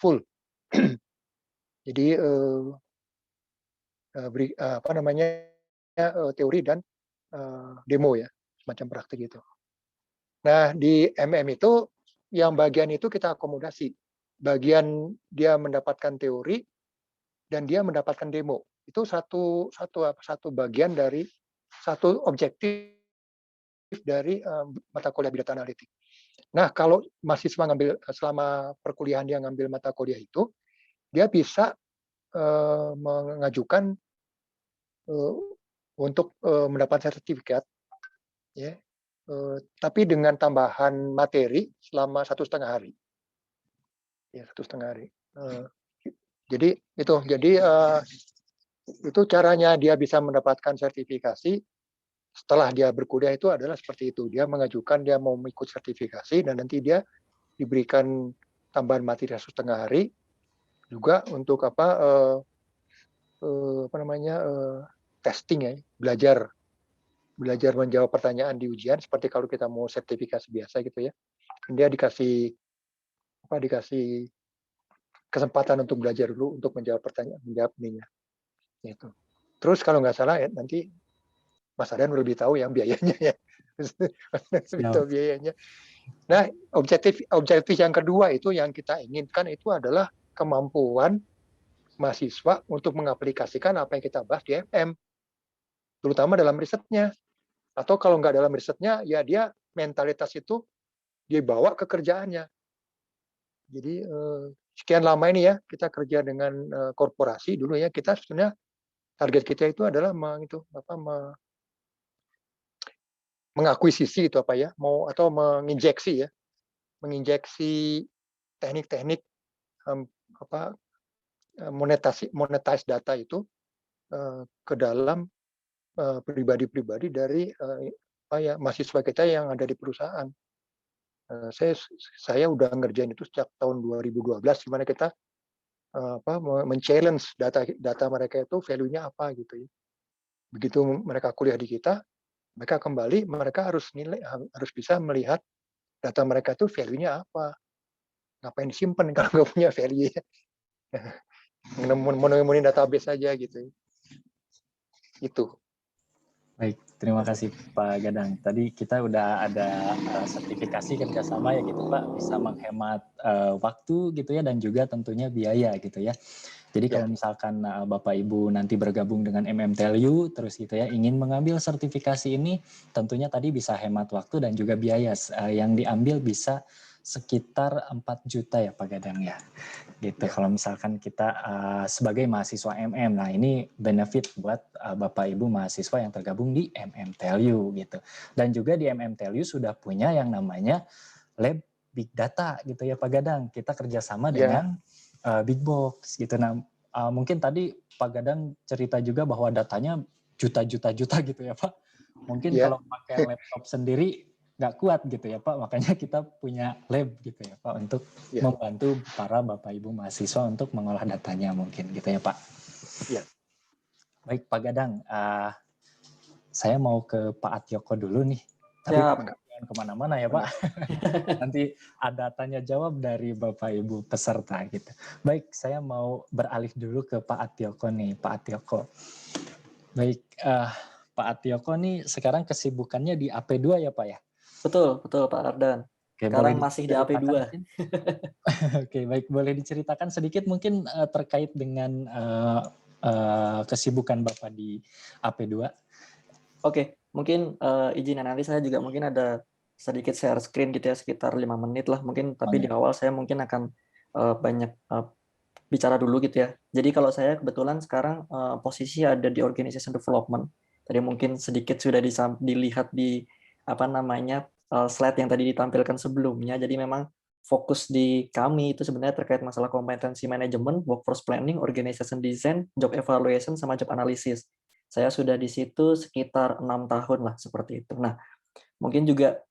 Full. Jadi teori dan demo ya, semacam praktik itu. Nah, di MM itu yang bagian itu kita akomodasi. Bagian dia mendapatkan teori dan dia mendapatkan demo. Itu satu bagian dari satu objektif dari mata kuliah Big Data Analytics. Nah, kalau mahasiswa ngambil selama perkuliahan dia ngambil mata kuliah itu, dia bisa mengajukan untuk mendapat sertifikat, ya, tapi dengan tambahan materi selama 1,5 hari, ya 1,5 hari. Jadi itu caranya dia bisa mendapatkan sertifikasi setelah dia berkuliah itu adalah seperti itu. Dia mengajukan dia mau ikut sertifikasi dan nanti dia diberikan tambahan materi 1,5 hari juga untuk testing ya, belajar menjawab pertanyaan di ujian seperti kalau kita mau sertifikasi biasa gitu ya. Dia dikasih kesempatan untuk belajar dulu untuk menjawab pertanyaan, menjawab ininya. Gitu. Terus kalau nggak salah ya, nanti Mas Aryan lebih tahu yang biayanya ya. Lebih tahu biayanya. Nah, objektif yang kedua itu yang kita inginkan itu adalah kemampuan mahasiswa untuk mengaplikasikan apa yang kita bahas di MM, terutama dalam risetnya. Atau kalau nggak dalam risetnya, ya dia mentalitas itu dibawa ke kerjaannya. Jadi sekian lama ini ya kita kerja dengan korporasi dulu ya, kita sebenarnya target kita itu adalah mengakuisisi itu menginjeksi teknik-teknik monetize data itu ke dalam pribadi-pribadi dari mahasiswa kita yang ada di perusahaan. Saya udah ngerjain itu sejak tahun 2012, di mana kita men-challenge data mereka itu value-nya apa gitu ya. Begitu mereka kuliah di kita, mereka kembali, mereka harus bisa melihat data mereka itu value-nya apa. Ngapain disimpan kalau nggak punya value ya. Menemuin database saja gitu. Itu. Baik, terima kasih Pak Gadang. Tadi kita udah ada sertifikasi kerjasama ya gitu Pak, bisa menghemat waktu gitu ya dan juga tentunya biaya gitu ya. Jadi kalau misalkan Bapak Ibu nanti bergabung dengan MMTLU terus gitu ya, ingin mengambil sertifikasi ini, tentunya tadi bisa hemat waktu dan juga biaya. Yang diambil bisa sekitar 4 juta ya Pak Gadang ya. Gitu. Kalau misalkan kita sebagai mahasiswa MM, nah ini benefit buat Bapak Ibu mahasiswa yang tergabung di MMTLU gitu. Dan juga di MMTLU sudah punya yang namanya Lab Big Data gitu ya Pak Gadang. Kita kerjasama dengan Big Box gitu. Nah mungkin tadi Pak Gadang cerita juga bahwa datanya juta-juta gitu ya Pak. Mungkin kalau pakai laptop sendiri nggak kuat gitu ya Pak, makanya kita punya lab gitu ya Pak untuk membantu para Bapak Ibu mahasiswa untuk mengolah datanya mungkin gitu ya Pak. Iya. Baik Pak Gadang, saya mau ke Pak Atyoko dulu nih. Tapi jangan kemana-mana ya Pak. Nanti ada tanya jawab dari Bapak Ibu peserta gitu. Baik, saya mau beralih dulu ke Pak Atyoko nih, Pak Atyoko. Baik, Pak Atyoko nih sekarang kesibukannya di AP2 ya Pak ya? Betul Pak Ardan. Sekarang masih di AP2. Oke, baik. Boleh diceritakan sedikit mungkin terkait dengan kesibukan Bapak di AP2? Oke, mungkin izin nanti saya juga mungkin ada sedikit share screen gitu ya, sekitar 5 menit lah mungkin. Tapi di awal saya mungkin akan banyak bicara dulu gitu ya. Jadi kalau saya kebetulan sekarang posisi ada di organization development. Tadi mungkin sedikit sudah dilihat di slide yang tadi ditampilkan sebelumnya. Jadi memang fokus di kami itu sebenarnya terkait masalah kompetensi manajemen, workforce planning, organization design, job evaluation, sama job analysis. Saya sudah di situ sekitar 6 tahun lah seperti itu. Nah, mungkin juga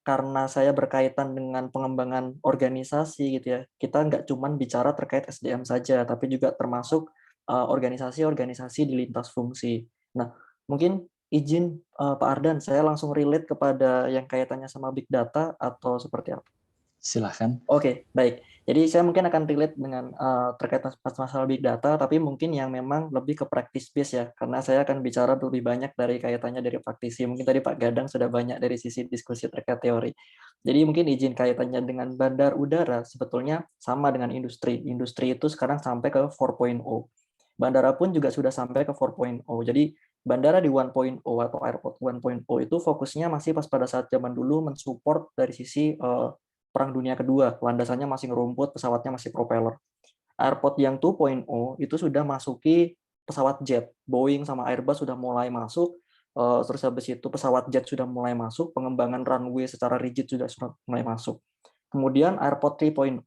karena saya berkaitan dengan pengembangan organisasi gitu ya. Kita nggak cuma bicara terkait SDM saja, tapi juga termasuk organisasi-organisasi di lintas fungsi. Nah, mungkin izin Pak Ardan, saya langsung relate kepada yang kaitannya sama big data atau seperti apa? Silahkan. Oke, baik. Jadi saya mungkin akan relate dengan terkait masalah big data, tapi mungkin yang memang lebih ke practice base ya, karena saya akan bicara lebih banyak dari kaitannya dari praktisi. Mungkin tadi Pak Gadang sudah banyak dari sisi diskusi terkait teori. Jadi mungkin izin kaitannya dengan bandar udara sebetulnya sama dengan industri. Industri itu sekarang sampai ke 4.0. Bandara pun juga sudah sampai ke 4.0. Jadi bandara di 1.0 atau airport 1.0 itu fokusnya masih pas pada saat zaman dulu mensupport dari sisi Perang Dunia Kedua. Landasannya masih ngerumput, pesawatnya masih propeller. Airport yang 2.0 itu sudah masuki pesawat jet. Boeing sama Airbus sudah mulai masuk, terus habis itu pesawat jet sudah mulai masuk, pengembangan runway secara rigid sudah mulai masuk. Kemudian airport 3.0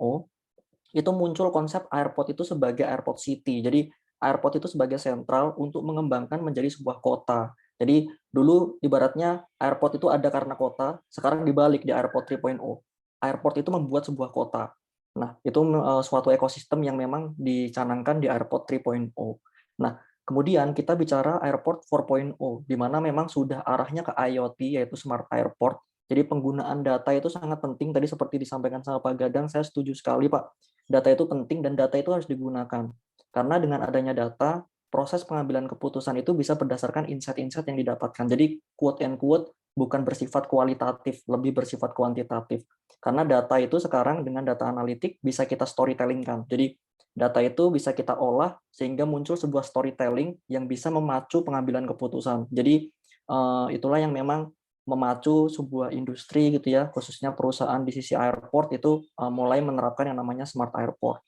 itu muncul konsep airport itu sebagai airport city. Jadi airport itu sebagai sentral untuk mengembangkan menjadi sebuah kota. Jadi dulu ibaratnya airport itu ada karena kota, sekarang dibalik di airport 3.0. Airport itu membuat sebuah kota. Nah, itu suatu ekosistem yang memang dicanangkan di airport 3.0. Nah, kemudian kita bicara airport 4.0, di mana memang sudah arahnya ke IoT, yaitu smart airport. Jadi penggunaan data itu sangat penting. Tadi seperti disampaikan sama Pak Gadang, saya setuju sekali, Pak. Data itu penting dan data itu harus digunakan. Karena dengan adanya data, proses pengambilan keputusan itu bisa berdasarkan insight-insight yang didapatkan. Jadi quote and quote bukan bersifat kualitatif, lebih bersifat kuantitatif. Karena data itu sekarang dengan data analitik bisa kita storytelling-kan. Jadi data itu bisa kita olah sehingga muncul sebuah storytelling yang bisa memacu pengambilan keputusan. Jadi itulah yang memang memacu sebuah industri gitu ya, khususnya perusahaan di sisi airport itu mulai menerapkan yang namanya smart airport.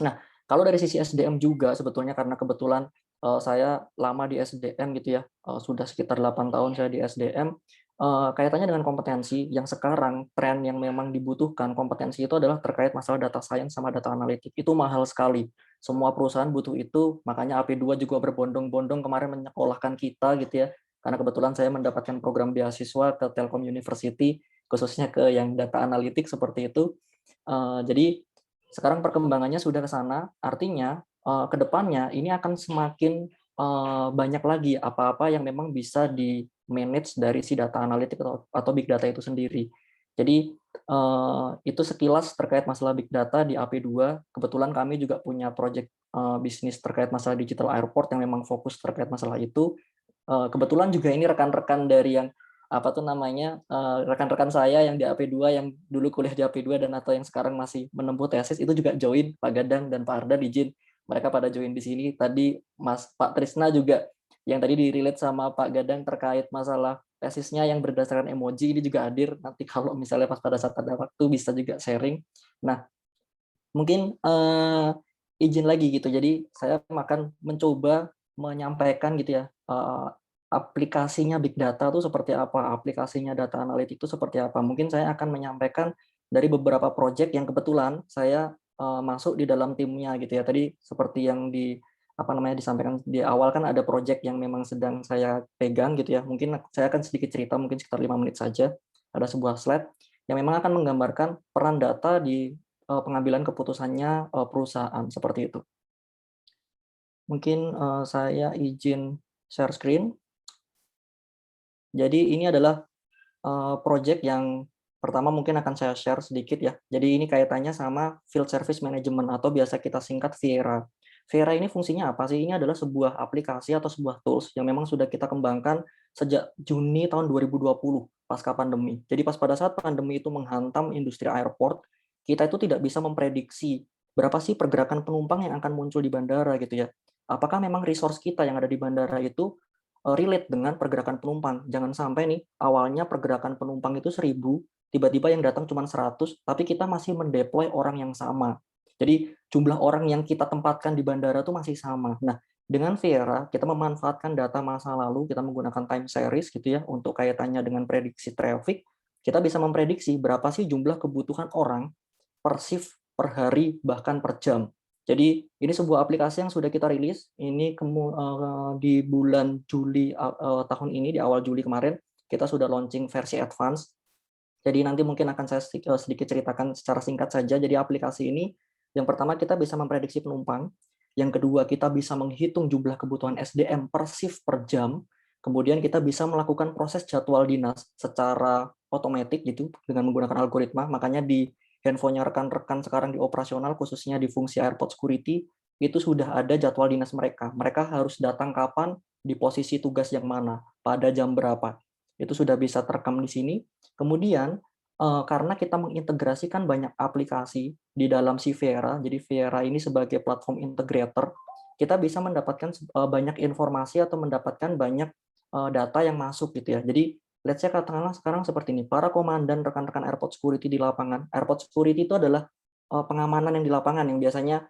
Nah, kalau dari sisi SDM juga sebetulnya karena kebetulan saya lama di SDM gitu ya, sudah sekitar 8 tahun saya di SDM, kaitannya dengan kompetensi yang sekarang tren yang memang dibutuhkan kompetensi itu adalah terkait masalah data science sama data analitik. Itu mahal sekali. Semua perusahaan butuh itu, makanya AP2 juga berbondong-bondong kemarin menyekolahkan kita gitu ya. Karena kebetulan saya mendapatkan program beasiswa ke Telkom University, khususnya ke yang data analitik seperti itu. Jadi sekarang perkembangannya sudah ke sana, artinya ke depannya ini akan semakin banyak lagi apa-apa yang memang bisa di-manage dari si data analitik atau big data itu sendiri. Jadi itu sekilas terkait masalah big data di AP2. Kebetulan kami juga punya project bisnis terkait masalah digital airport yang memang fokus terkait masalah itu. Kebetulan juga ini rekan-rekan dari yang apa tuh namanya rekan-rekan saya yang di AP2 yang dulu kuliah di AP2 dan atau yang sekarang masih menempuh tesis itu juga join, Pak Gadang dan Pak Arda izin mereka pada join di sini. Tadi Pak Trisna juga yang tadi di-relate sama Pak Gadang terkait masalah tesisnya yang berdasarkan emoji ini juga hadir. Nanti kalau misalnya pas pada saat ada waktu bisa juga sharing. Nah, mungkin izin lagi gitu. Jadi saya akan mencoba menyampaikan gitu ya aplikasinya big data itu seperti apa, aplikasinya data analitik itu seperti apa. Mungkin saya akan menyampaikan dari beberapa proyek yang kebetulan saya masuk di dalam timnya gitu ya. Tadi seperti yang disampaikan di awal kan ada proyek yang memang sedang saya pegang gitu ya. Mungkin saya akan sedikit cerita mungkin sekitar 5 menit saja. Ada sebuah slide yang memang akan menggambarkan peran data di pengambilan keputusannya perusahaan seperti itu. Mungkin saya izin share screen. Jadi ini adalah project yang pertama mungkin akan saya share sedikit ya. Jadi ini kaitannya sama Field Service Management atau biasa kita singkat Viera. Viera ini fungsinya apa sih? Ini adalah sebuah aplikasi atau sebuah tools yang memang sudah kita kembangkan sejak Juni tahun 2020 pasca pandemi. Jadi pas pada saat pandemi itu menghantam industri airport, kita itu tidak bisa memprediksi berapa sih pergerakan penumpang yang akan muncul di bandara gitu ya. Apakah memang resource kita yang ada di bandara itu relate dengan pergerakan penumpang. Jangan sampai nih awalnya pergerakan penumpang itu 1.000, tiba-tiba yang datang cuma 100, tapi kita masih mendeploy orang yang sama. Jadi jumlah orang yang kita tempatkan di bandara itu masih sama. Nah, dengan Viera kita memanfaatkan data masa lalu, kita menggunakan time series gitu ya untuk kaitannya dengan prediksi traffic. Kita bisa memprediksi berapa sih jumlah kebutuhan orang per shift, per hari, bahkan per jam. Jadi ini sebuah aplikasi yang sudah kita rilis. Ini di bulan Juli tahun ini, di awal Juli kemarin, kita sudah launching versi advance. Jadi nanti mungkin akan saya sedikit ceritakan secara singkat saja. Jadi aplikasi ini, yang pertama kita bisa memprediksi penumpang. Yang kedua kita bisa menghitung jumlah kebutuhan SDM per shift per jam. Kemudian kita bisa melakukan proses jadwal dinas secara otomatis gitu dengan menggunakan algoritma. Makanya di handphonenya rekan-rekan sekarang di operasional, khususnya di fungsi airport security, itu sudah ada jadwal dinas mereka. Mereka harus datang kapan, di posisi tugas yang mana, pada jam berapa. Itu sudah bisa terekam di sini. Kemudian, karena kita mengintegrasikan banyak aplikasi di dalam si Viera, jadi Viera ini sebagai platform integrator, kita bisa mendapatkan banyak informasi atau mendapatkan banyak data yang masuk gitu ya. Jadi let's say katakanlah sekarang seperti ini, para komandan rekan-rekan airport security di lapangan. Airport security itu adalah pengamanan yang di lapangan yang biasanya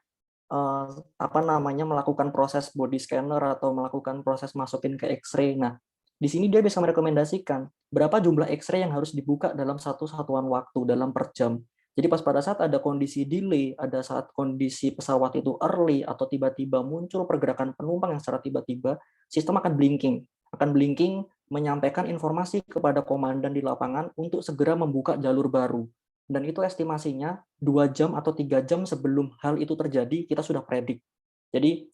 melakukan proses body scanner atau melakukan proses masukin ke X-ray. Nah, di sini dia bisa merekomendasikan berapa jumlah X-ray yang harus dibuka dalam satu satuan waktu dalam per jam. Jadi pas pada saat ada kondisi delay, ada saat kondisi pesawat itu early atau tiba-tiba muncul pergerakan penumpang yang secara tiba-tiba, sistem akan blinking menyampaikan informasi kepada komandan di lapangan untuk segera membuka jalur baru. Dan itu estimasinya 2 jam atau 3 jam sebelum hal itu terjadi, kita sudah predik. Jadi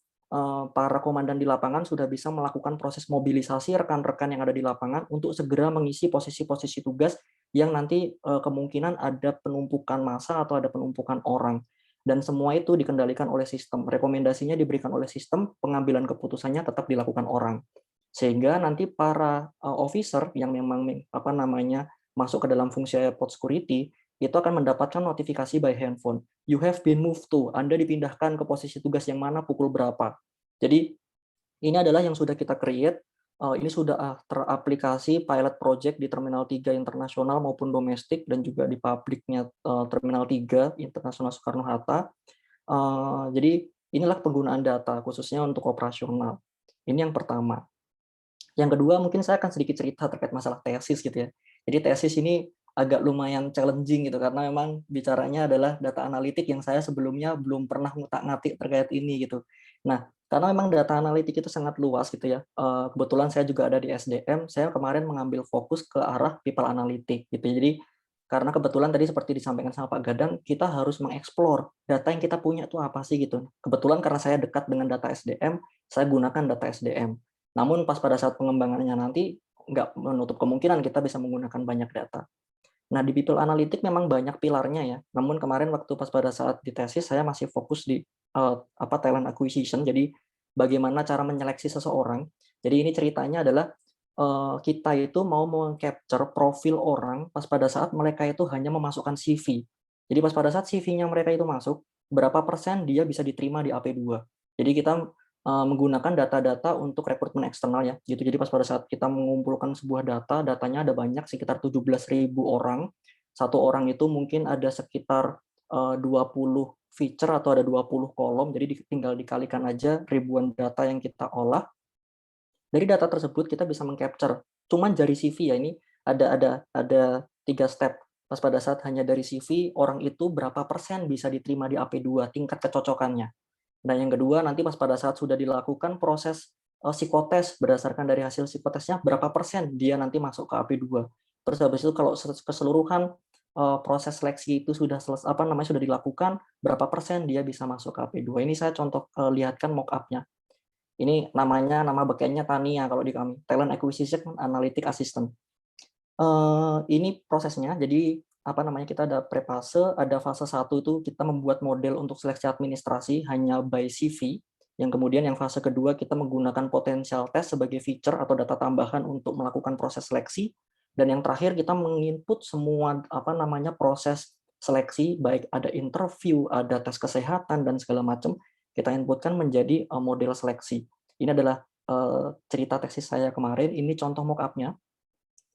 para komandan di lapangan sudah bisa melakukan proses mobilisasi rekan-rekan yang ada di lapangan untuk segera mengisi posisi-posisi tugas yang nanti kemungkinan ada penumpukan massa atau ada penumpukan orang. Dan semua itu dikendalikan oleh sistem. Rekomendasinya diberikan oleh sistem, pengambilan keputusannya tetap dilakukan orang. Sehingga nanti para officer yang memang masuk ke dalam fungsi airport security itu akan mendapatkan notifikasi by handphone. You have been moved to, Anda dipindahkan ke posisi tugas yang mana pukul berapa. Jadi ini adalah yang sudah kita create, ini sudah teraplikasi pilot project di Terminal 3 internasional maupun domestik dan juga di publiknya Terminal 3 Internasional Soekarno-Hatta. Jadi inilah penggunaan data khususnya untuk operasional. Ini yang pertama. Yang kedua mungkin saya akan sedikit cerita terkait masalah tesis gitu ya. Jadi tesis ini agak lumayan challenging gitu karena memang bicaranya adalah data analitik yang saya sebelumnya belum pernah ngutak-ngatik terkait ini gitu. Nah, karena memang data analitik itu sangat luas gitu ya. Kebetulan saya juga ada di SDM, saya kemarin mengambil fokus ke arah people analytic gitu. Jadi karena kebetulan tadi seperti disampaikan sama Pak Gadang, kita harus mengeksplor data yang kita punya itu apa sih gitu. Kebetulan karena saya dekat dengan data SDM, saya gunakan data SDM. Namun pas pada saat pengembangannya nanti nggak menutup kemungkinan kita bisa menggunakan banyak data. Nah, di people analytic memang banyak pilarnya ya. Namun kemarin waktu pas pada saat di tesis saya masih fokus di talent acquisition. Jadi bagaimana cara menyeleksi seseorang. Jadi ini ceritanya adalah kita itu mau meng-capture profil orang pas pada saat mereka itu hanya memasukkan CV. Jadi pas pada saat CV-nya mereka itu masuk, berapa persen dia bisa diterima di AP2. Jadi kita menggunakan data-data untuk rekrutmen eksternal ya gitu. Jadi pas pada saat kita mengumpulkan sebuah data, datanya ada banyak sekitar 17.000 orang. Satu orang itu mungkin ada sekitar 20 feature atau ada 20 kolom. Jadi tinggal dikalikan aja ribuan data yang kita olah. Dari data tersebut kita bisa meng-capture cuman dari CV ya, ini ada 3 step. Pas pada saat hanya dari CV, orang itu berapa persen bisa diterima di AP2 tingkat kecocokannya. Dan yang kedua, nanti pas pada saat sudah dilakukan proses psikotes, berdasarkan dari hasil psikotesnya, berapa persen dia nanti masuk ke AP2. Terus habis itu kalau keseluruhan proses seleksi itu sudah sudah dilakukan, berapa persen dia bisa masuk ke AP2. Ini saya contoh lihatkan mock-up-nya. Ini nama backend-nya Tania kalau di kami, Talent Acquisition Analytic Assistant. Ini prosesnya, jadi kita ada prefase, ada fase 1 itu kita membuat model untuk seleksi administrasi hanya by CV, yang kemudian yang fase kedua kita menggunakan potential test sebagai feature atau data tambahan untuk melakukan proses seleksi, dan yang terakhir kita menginput semua proses seleksi, baik ada interview, ada tes kesehatan dan segala macam, kita inputkan menjadi model seleksi. Ini adalah cerita tesis saya kemarin, ini contoh mock-up-nya.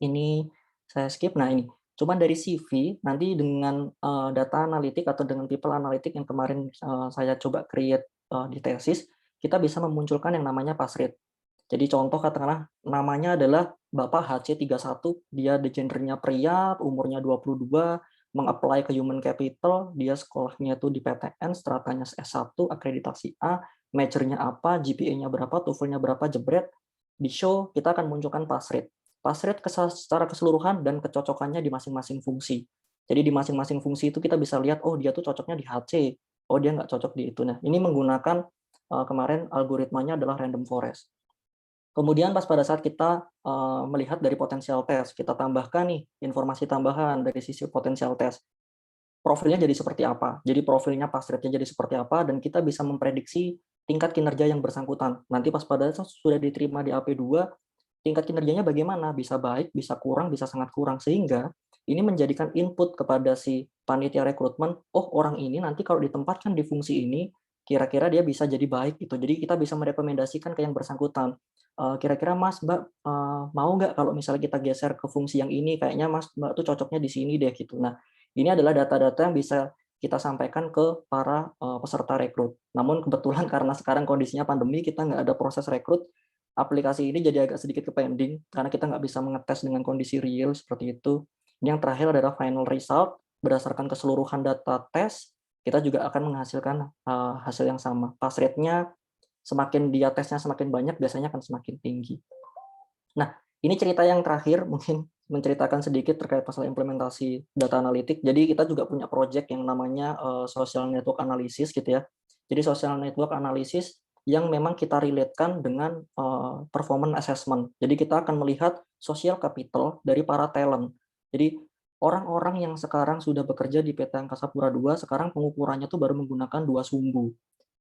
Ini saya skip. Nah ini, cuman dari CV, nanti dengan data analitik atau dengan people analytic yang kemarin saya coba create di tesis, kita bisa memunculkan yang namanya pass rate. Jadi contoh katakanlah namanya adalah Bapak HC31, dia gendernya pria, umurnya 22, meng-apply ke human capital, dia sekolahnya itu di PTN, stratanya S1, akreditasi A, majornya apa, GPA-nya berapa, TOEFL-nya berapa, jebret, di show kita akan munculkan pass rate. Pass rate secara keseluruhan dan kecocokannya di masing-masing fungsi. Jadi di masing-masing fungsi itu kita bisa lihat, oh dia tuh cocoknya di HC, oh dia nggak cocok di itu. Nah ini menggunakan kemarin algoritmanya adalah random forest. Kemudian pas pada saat kita melihat dari potensial test, kita tambahkan nih informasi tambahan dari sisi potensial test. Profilnya jadi seperti apa? Jadi profilnya pass rate-nya jadi seperti apa, dan kita bisa memprediksi tingkat kinerja yang bersangkutan. Nanti pas pada saat sudah diterima di AP2, tingkat kinerjanya bagaimana? Bisa baik, bisa kurang, bisa sangat kurang. Sehingga ini menjadikan input kepada si panitia rekrutmen, oh orang ini nanti kalau ditempatkan di fungsi ini, kira-kira dia bisa jadi baik gitu. Jadi kita bisa merekomendasikan ke yang bersangkutan, kira-kira Mas, Mbak, mau nggak kalau misalnya kita geser ke fungsi yang ini, kayaknya Mas, Mbak tuh cocoknya di sini deh gitu. Nah, ini adalah data-data yang bisa kita sampaikan ke para peserta rekrut. Namun kebetulan karena sekarang kondisinya pandemi, kita nggak ada proses rekrut, aplikasi ini jadi agak sedikit ke-pending karena kita nggak bisa mengetes dengan kondisi real seperti itu. Yang terakhir adalah final result, berdasarkan keseluruhan data tes, kita juga akan menghasilkan hasil yang sama. Pass rate-nya semakin dia tesnya semakin banyak, biasanya akan semakin tinggi. Nah, ini cerita yang terakhir, mungkin menceritakan sedikit terkait masalah implementasi data analitik. Jadi kita juga punya project yang namanya social network analysis gitu ya. Jadi social network analysis yang memang kita relate-kan dengan performance assessment. Jadi kita akan melihat social capital dari para talent. Jadi orang-orang yang sekarang sudah bekerja di PT Angkasa Pura II, sekarang pengukurannya tuh baru menggunakan 2 sumbu,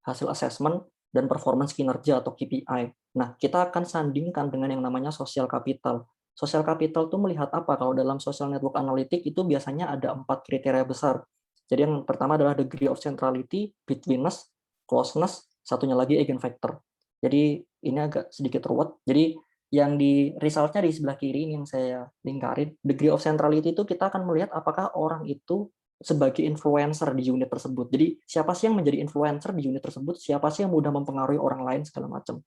hasil assessment dan performance kinerja atau KPI. Nah, kita akan sandingkan dengan yang namanya social capital. Social capital itu melihat apa? Kalau dalam social network analytic itu biasanya ada 4 kriteria besar. Jadi yang pertama adalah degree of centrality, betweenness, closeness, satunya lagi eigenfactor. Jadi ini agak sedikit ruwet. Jadi yang di result-nya di sebelah kiri ini yang saya lingkarin, degree of centrality itu kita akan melihat apakah orang itu sebagai influencer di unit tersebut. Jadi siapa sih yang menjadi influencer di unit tersebut, siapa sih yang mudah mempengaruhi orang lain segala macam.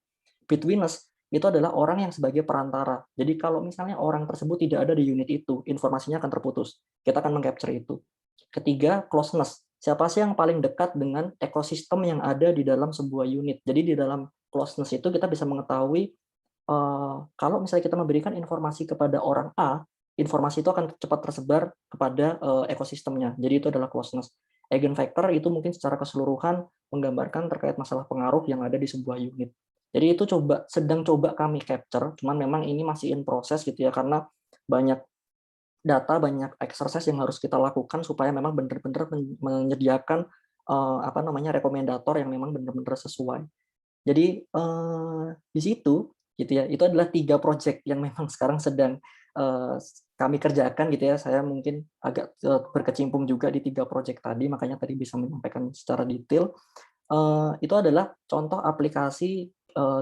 Betweenness itu adalah orang yang sebagai perantara. Jadi kalau misalnya orang tersebut tidak ada di unit itu, informasinya akan terputus. Kita akan mengcapture itu. Ketiga, closeness. Siapa sih yang paling dekat dengan ekosistem yang ada di dalam sebuah unit. Jadi di dalam closeness itu kita bisa mengetahui kalau misalnya kita memberikan informasi kepada orang A, informasi itu akan cepat tersebar kepada ekosistemnya. Jadi itu adalah closeness. Eigenfactor itu mungkin secara keseluruhan menggambarkan terkait masalah pengaruh yang ada di sebuah unit. Jadi itu sedang coba kami capture, cuman memang ini masih in proses gitu ya, karena banyak data, banyak exercise yang harus kita lakukan supaya memang benar-benar menyediakan rekomendator yang memang benar-benar sesuai. Jadi di situ gitu ya, itu adalah 3 project yang memang sekarang sedang kami kerjakan gitu ya. Saya mungkin agak berkecimpung juga di 3 project tadi, makanya tadi bisa menyampaikan secara detail. Itu adalah contoh aplikasi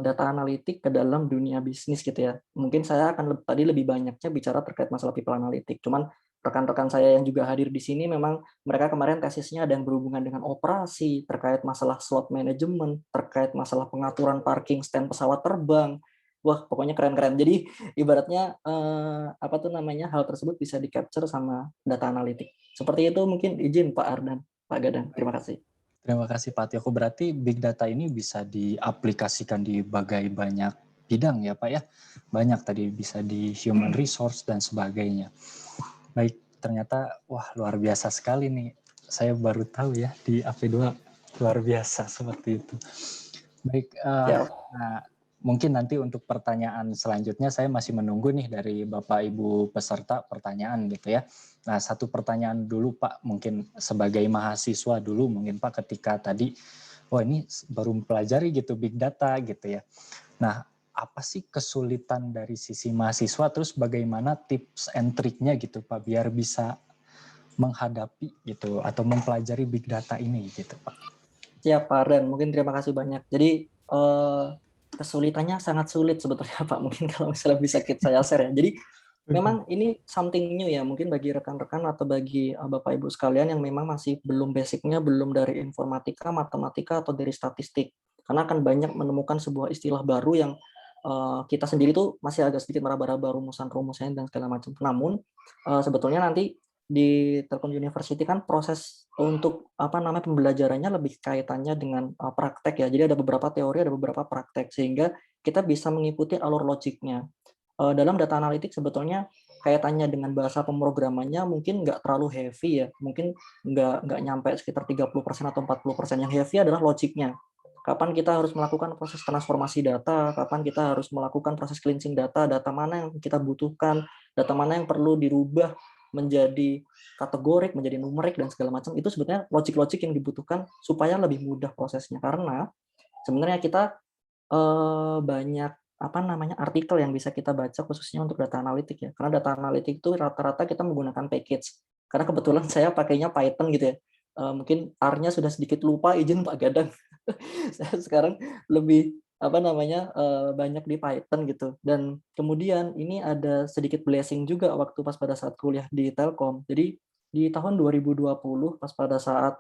data analitik ke dalam dunia bisnis gitu ya. Mungkin saya akan tadi lebih banyaknya bicara terkait masalah people analytic. Cuman rekan-rekan saya yang juga hadir di sini memang mereka kemarin tesisnya ada yang berhubungan dengan operasi, terkait masalah slot management, terkait masalah pengaturan parking stand pesawat terbang. Wah, pokoknya keren-keren. Jadi ibaratnya hal tersebut bisa di-capture sama data analitik. Seperti itu mungkin izin Pak Ardan, Pak Gadang. Terima kasih. Terima kasih Pak Tioko. Berarti big data ini bisa diaplikasikan di banyak bidang ya Pak ya. Banyak tadi bisa di human resource dan sebagainya. Baik, ternyata wah luar biasa sekali nih. Saya baru tahu ya di AP2 luar biasa seperti itu. Baik, nah, mungkin nanti untuk pertanyaan selanjutnya saya masih menunggu nih dari Bapak Ibu peserta pertanyaan gitu ya. Nah, satu pertanyaan dulu Pak, mungkin sebagai mahasiswa dulu mungkin Pak ketika tadi, wah ini baru mempelajari gitu big data gitu ya. Nah, apa sih kesulitan dari sisi mahasiswa, terus bagaimana tips and triknya gitu Pak biar bisa menghadapi gitu atau mempelajari big data ini gitu Pak. Siap Pak Ardan, mungkin terima kasih banyak. Jadi kesulitannya sangat sulit sebetulnya Pak, mungkin kalau misalnya bisa saya share ya. Jadi memang ini something new ya, mungkin bagi rekan-rekan atau bagi Bapak Ibu sekalian yang memang masih belum basicnya, belum dari informatika, matematika, atau dari statistik. Karena akan banyak menemukan sebuah istilah baru yang kita sendiri tuh masih agak sedikit meraba-raba rumusan-rumusnya dan segala macam. Namun sebetulnya nanti di Telkom University kan proses untuk pembelajarannya lebih kaitannya dengan praktek ya. Jadi ada beberapa teori, ada beberapa praktek, sehingga kita bisa mengikuti alur logiknya. Dalam data analitik sebetulnya kaitannya dengan bahasa pemrogramannya mungkin nggak terlalu heavy ya, mungkin nggak nyampe sekitar 30% atau 40%. Yang heavy adalah logiknya. Kapan kita harus melakukan proses transformasi data, kapan kita harus melakukan proses cleansing data, data mana yang kita butuhkan, data mana yang perlu dirubah menjadi kategorik, menjadi numerik, dan segala macam. Itu sebetulnya logik-logik yang dibutuhkan supaya lebih mudah prosesnya. Karena sebenarnya kita banyak artikel yang bisa kita baca khususnya untuk data analitik ya. Karena data analitik itu rata-rata kita menggunakan package. Karena kebetulan saya pakainya Python gitu ya. Mungkin R-nya sudah sedikit lupa, izin Pak Gadang. Saya sekarang lebih apa namanya, banyak di Python gitu. Dan kemudian ini ada sedikit blessing juga waktu pas pada saat kuliah di Telkom. Jadi di tahun 2020 pas pada saat,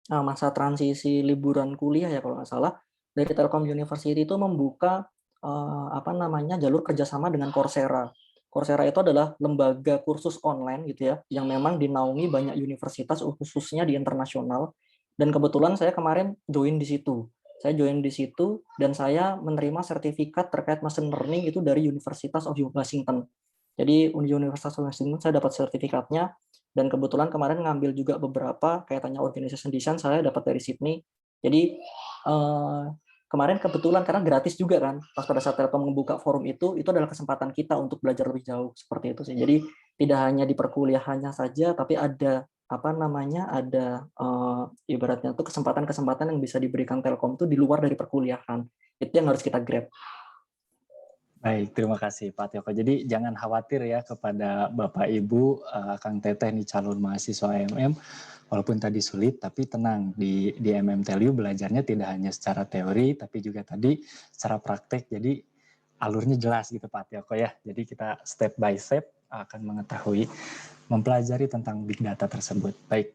masa transisi liburan kuliah ya kalau nggak salah, dari Telkom University itu membuka, apa namanya, jalur kerjasama dengan Coursera. Coursera itu adalah lembaga kursus online gitu ya, yang memang dinaungi banyak universitas khususnya di internasional, dan kebetulan saya kemarin join di situ. Saya join di situ dan saya menerima sertifikat terkait machine learning itu dari Universitas of Washington. Jadi Universitas of Washington saya dapat sertifikatnya dan kebetulan kemarin ngambil juga beberapa kaitannya organization design saya dapat dari Sydney. Jadi, kemarin kebetulan karena gratis juga kan, pas pada saat Telkom membuka forum itu adalah kesempatan kita untuk belajar lebih jauh, seperti itu sih. Jadi tidak hanya di perkuliahannya saja, tapi ada, apa namanya, ada, ibaratnya tuh kesempatan-kesempatan yang bisa diberikan Telkom tuh di luar dari perkuliahan. Itu yang harus kita grab. Baik, terima kasih Pak Tioko. Jadi jangan khawatir ya kepada Bapak Ibu, Kang Teteh nih calon mahasiswa MM, walaupun tadi sulit, tapi tenang di MMTLU belajarnya tidak hanya secara teori, tapi juga tadi secara praktek. Jadi alurnya jelas gitu Pak Tioko ya. Jadi kita step by step akan mengetahui, mempelajari tentang big data tersebut. Baik.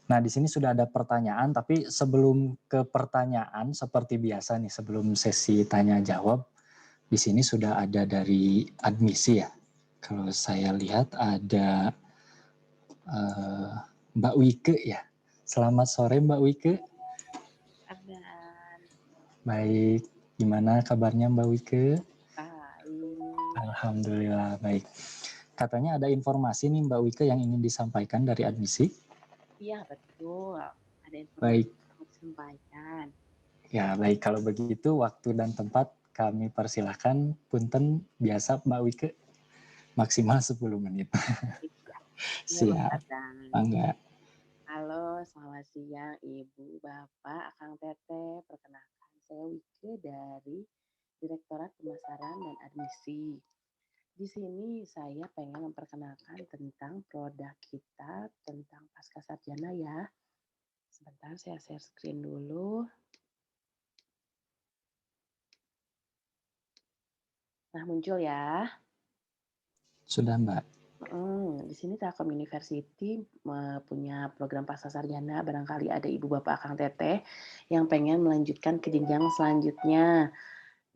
Nah, di sini sudah ada pertanyaan, tapi sebelum ke pertanyaan seperti biasa nih, sebelum sesi tanya jawab, di sini sudah ada dari admisi ya. Kalau saya lihat ada Mbak Wike ya. Selamat sore Mbak Wike. Kabar. Baik, gimana kabarnya Mbak Wike? Baik. Alhamdulillah baik. Katanya ada informasi nih Mbak Wike yang ingin disampaikan dari admisi. Iya betul. Ada informasi Baik. yang mau disampaikan. Ya baik, kalau begitu waktu dan tempat kami persilahkan. Punten biasa Mbak Wike maksimal 10 menit. Siap. Bangga. Halo, selamat siang Ibu, Bapak, Akang Teteh. Perkenalkan, saya Wike dari Direktorat Pemasaran dan Admisi. Di sini saya pengen memperkenalkan tentang produk kita, tentang Pascasarjana ya. Sebentar, saya share screen dulu. Nah, muncul ya. Sudah Mbak. Di sini Telkom University punya program Pascasarjana. Barangkali ada Ibu Bapak Akang Teteh yang pengen melanjutkan ke jenjang selanjutnya.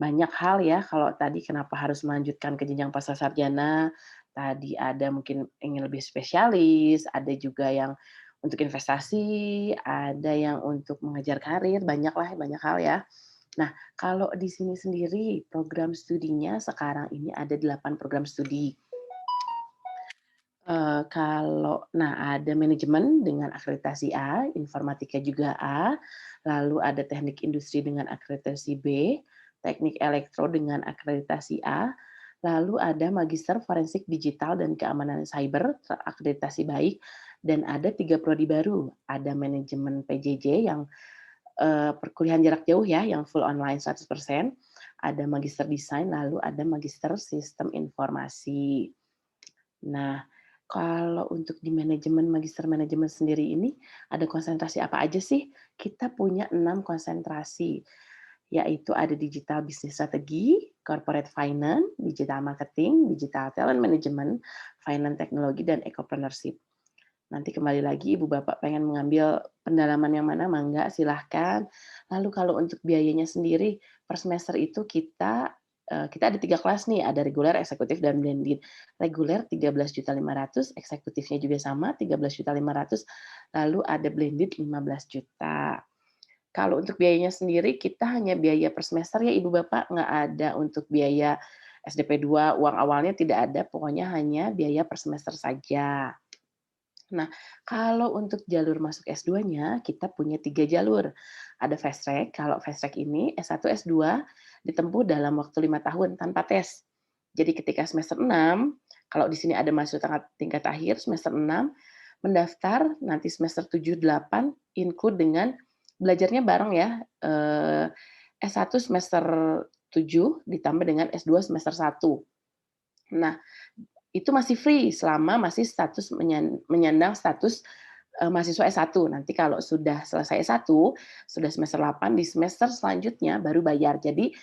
Banyak hal ya, kalau tadi kenapa harus melanjutkan ke jenjang Pascasarjana. Tadi ada mungkin ingin lebih spesialis, ada juga yang untuk investasi, ada yang untuk mengejar karir, banyak hal ya. Nah, kalau di sini sendiri program studinya sekarang ini ada 8 program studi. Ada manajemen dengan akreditasi A, informatika juga A, lalu ada teknik industri dengan akreditasi B, teknik elektro dengan akreditasi A, lalu ada magister forensik digital dan keamanan cyber, akreditasi baik, dan ada 3 prodi baru, ada manajemen PJJ yang perkuliahan jarak jauh ya, yang full online 100%, ada magister desain, lalu ada magister sistem informasi. Nah, kalau untuk di magister manajemen sendiri ini, ada konsentrasi apa aja sih? Kita punya 6 konsentrasi, yaitu ada digital business strategi, corporate finance, digital marketing, digital talent management, finance teknologi, dan ecopreneurship. Nanti kembali lagi Ibu Bapak pengen mengambil pendalaman yang mana, mangga silahkan. Lalu kalau untuk biayanya sendiri, per semester itu kita ada 3 kelas nih, ada reguler, eksekutif, dan blended. Reguler 13.500.000, eksekutifnya juga sama 13.500.000, lalu ada blended 15 juta. Kalau untuk biayanya sendiri, kita hanya biaya per semester ya Ibu Bapak, nggak ada untuk biaya SDP 2, uang awalnya tidak ada, pokoknya hanya biaya per semester saja. Nah, kalau untuk jalur masuk S2-nya, kita punya 3 jalur. Ada fast track, kalau fast track ini S1, S2 ditempuh dalam waktu 5 tahun tanpa tes. Jadi ketika semester 6, kalau di sini ada masuk tingkat akhir, semester 6, mendaftar, nanti semester 7, 8, include dengan belajarnya bareng ya, S1 semester 7 ditambah dengan S2 semester 1. Nah, itu masih free selama masih status menyandang status mahasiswa S1. Nanti kalau sudah selesai S1, sudah semester 8, di semester selanjutnya baru bayar. Jadi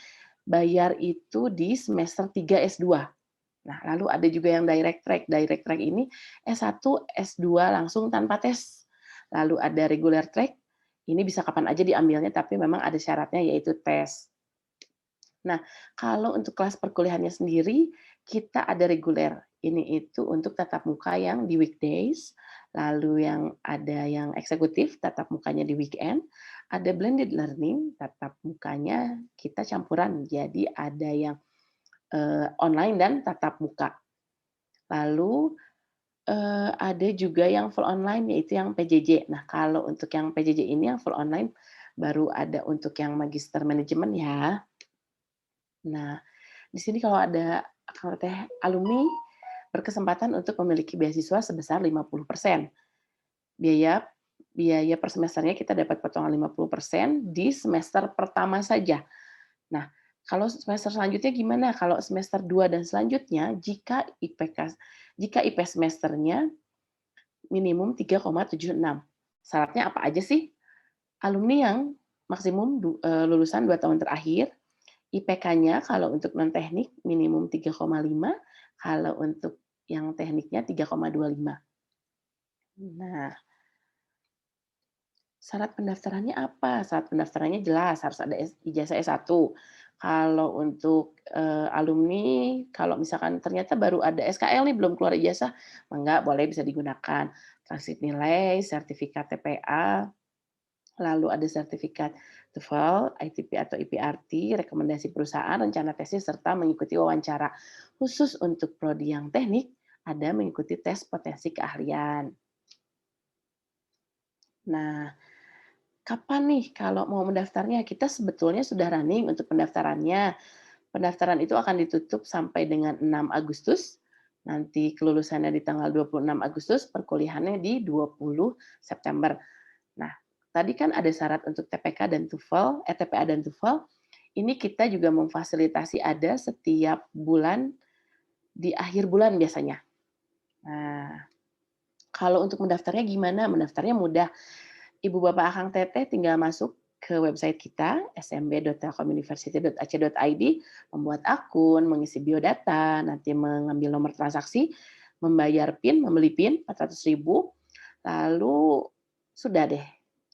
bayar itu di semester 3 S2. Nah, lalu ada juga yang direct track. Direct track ini S1, S2 langsung tanpa tes. Lalu ada regular track, ini bisa kapan aja diambilnya, tapi memang ada syaratnya yaitu tes. Nah, kalau untuk kelas perkuliahannya sendiri, kita ada reguler. Ini itu untuk tatap muka yang di weekdays, lalu yang ada yang eksekutif, tatap mukanya di weekend, ada blended learning, tatap mukanya kita campuran. Jadi ada yang online dan tatap muka. Lalu ada juga yang full online, yaitu yang PJJ. Nah, kalau untuk yang PJJ ini yang full online baru ada untuk yang magister manajemen ya. Nah, di sini kalau ada alumni berkesempatan untuk memiliki beasiswa sebesar 50%. Biaya per semesternya kita dapat potongan 50% di semester pertama saja. Nah, kalau semester selanjutnya gimana? Kalau semester 2 dan selanjutnya, jika IP semesternya minimum 3,76. Syaratnya apa aja sih? Alumni yang maksimum lulusan 2 tahun terakhir, IPK-nya kalau untuk non-teknik minimum 3,5, kalau untuk yang tekniknya 3,25. Nah, syarat pendaftarannya apa? Syarat pendaftarannya jelas, harus ada ijazah S1. Kalau untuk alumni, kalau misalkan ternyata baru ada SKL nih, belum keluar ijazah, enggak, boleh bisa digunakan. Transkip nilai, sertifikat TPA, lalu ada sertifikat TOEFL, ITP atau IPRT, rekomendasi perusahaan, rencana tesis, serta mengikuti wawancara. Khusus untuk prodi yang teknik, ada mengikuti tes potensi keahlian. Nah, kapan nih kalau mau mendaftarnya? Kita sebetulnya sudah running untuk pendaftarannya. Pendaftaran itu akan ditutup sampai dengan 6 Agustus. Nanti kelulusannya di tanggal 26 Agustus, perkuliahannya di 20 September. Nah, tadi kan ada syarat untuk TPA dan TOEFL. Ini kita juga memfasilitasi ada setiap bulan di akhir bulan biasanya. Nah, kalau untuk mendaftarnya gimana? Mendaftarnya mudah. Ibu Bapak Akang Teteh tinggal masuk ke website kita smb.telkomuniversity.ac.id, membuat akun, mengisi biodata, nanti mengambil nomor transaksi, membayar PIN, membeli PIN 400.000, lalu sudah deh,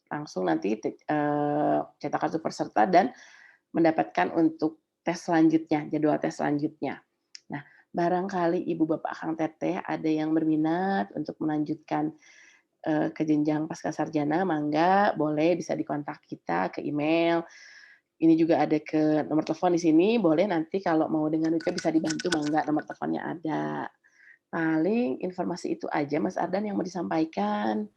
langsung nanti cetak kartu peserta dan mendapatkan untuk tes selanjutnya, jadwal tes selanjutnya. Nah, barangkali Ibu Bapak Akang Teteh ada yang berminat untuk melanjutkan ke jenjang pasca sarjana, mangga boleh bisa dikontak kita ke email. Ini juga ada ke nomor telepon di sini, boleh nanti kalau mau dengan Uca bisa dibantu, mangga nomor teleponnya ada. Paling informasi itu aja Mas Ardan yang mau disampaikan.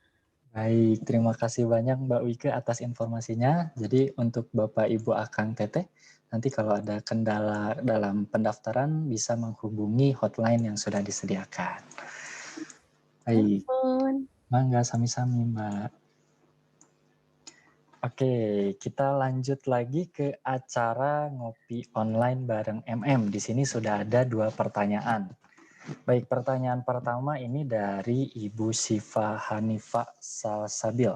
Baik, terima kasih banyak Mbak Wike atas informasinya. Jadi untuk Bapak Ibu Akang Teteh, nanti kalau ada kendala dalam pendaftaran bisa menghubungi hotline yang sudah disediakan. Baik. Mangga sami-sami Mbak. Oke, kita lanjut lagi ke acara ngopi online bareng MM. Di sini sudah ada 2 pertanyaan. Baik, pertanyaan pertama ini dari Ibu Siva Hanifa Salsabil.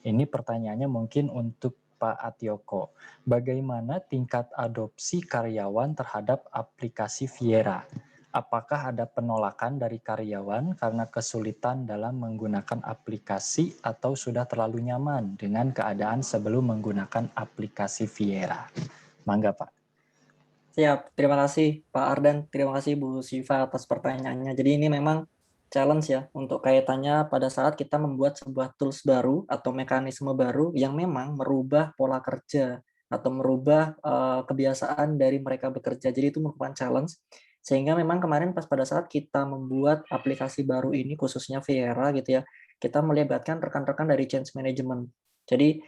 Ini pertanyaannya mungkin untuk Pak Atioko. Bagaimana tingkat adopsi karyawan terhadap aplikasi Viera? Apakah ada penolakan dari karyawan karena kesulitan dalam menggunakan aplikasi atau sudah terlalu nyaman dengan keadaan sebelum menggunakan aplikasi Viera? Mangga Pak. Siap, terima kasih Pak Ardan, terima kasih Bu Siva atas pertanyaannya. Jadi ini memang challenge ya untuk kaitannya pada saat kita membuat sebuah tools baru atau mekanisme baru yang memang merubah pola kerja atau merubah kebiasaan dari mereka bekerja. Jadi itu merupakan challenge. Sehingga memang kemarin pas pada saat kita membuat aplikasi baru ini khususnya Viera gitu ya, kita melibatkan rekan-rekan dari change management. Jadi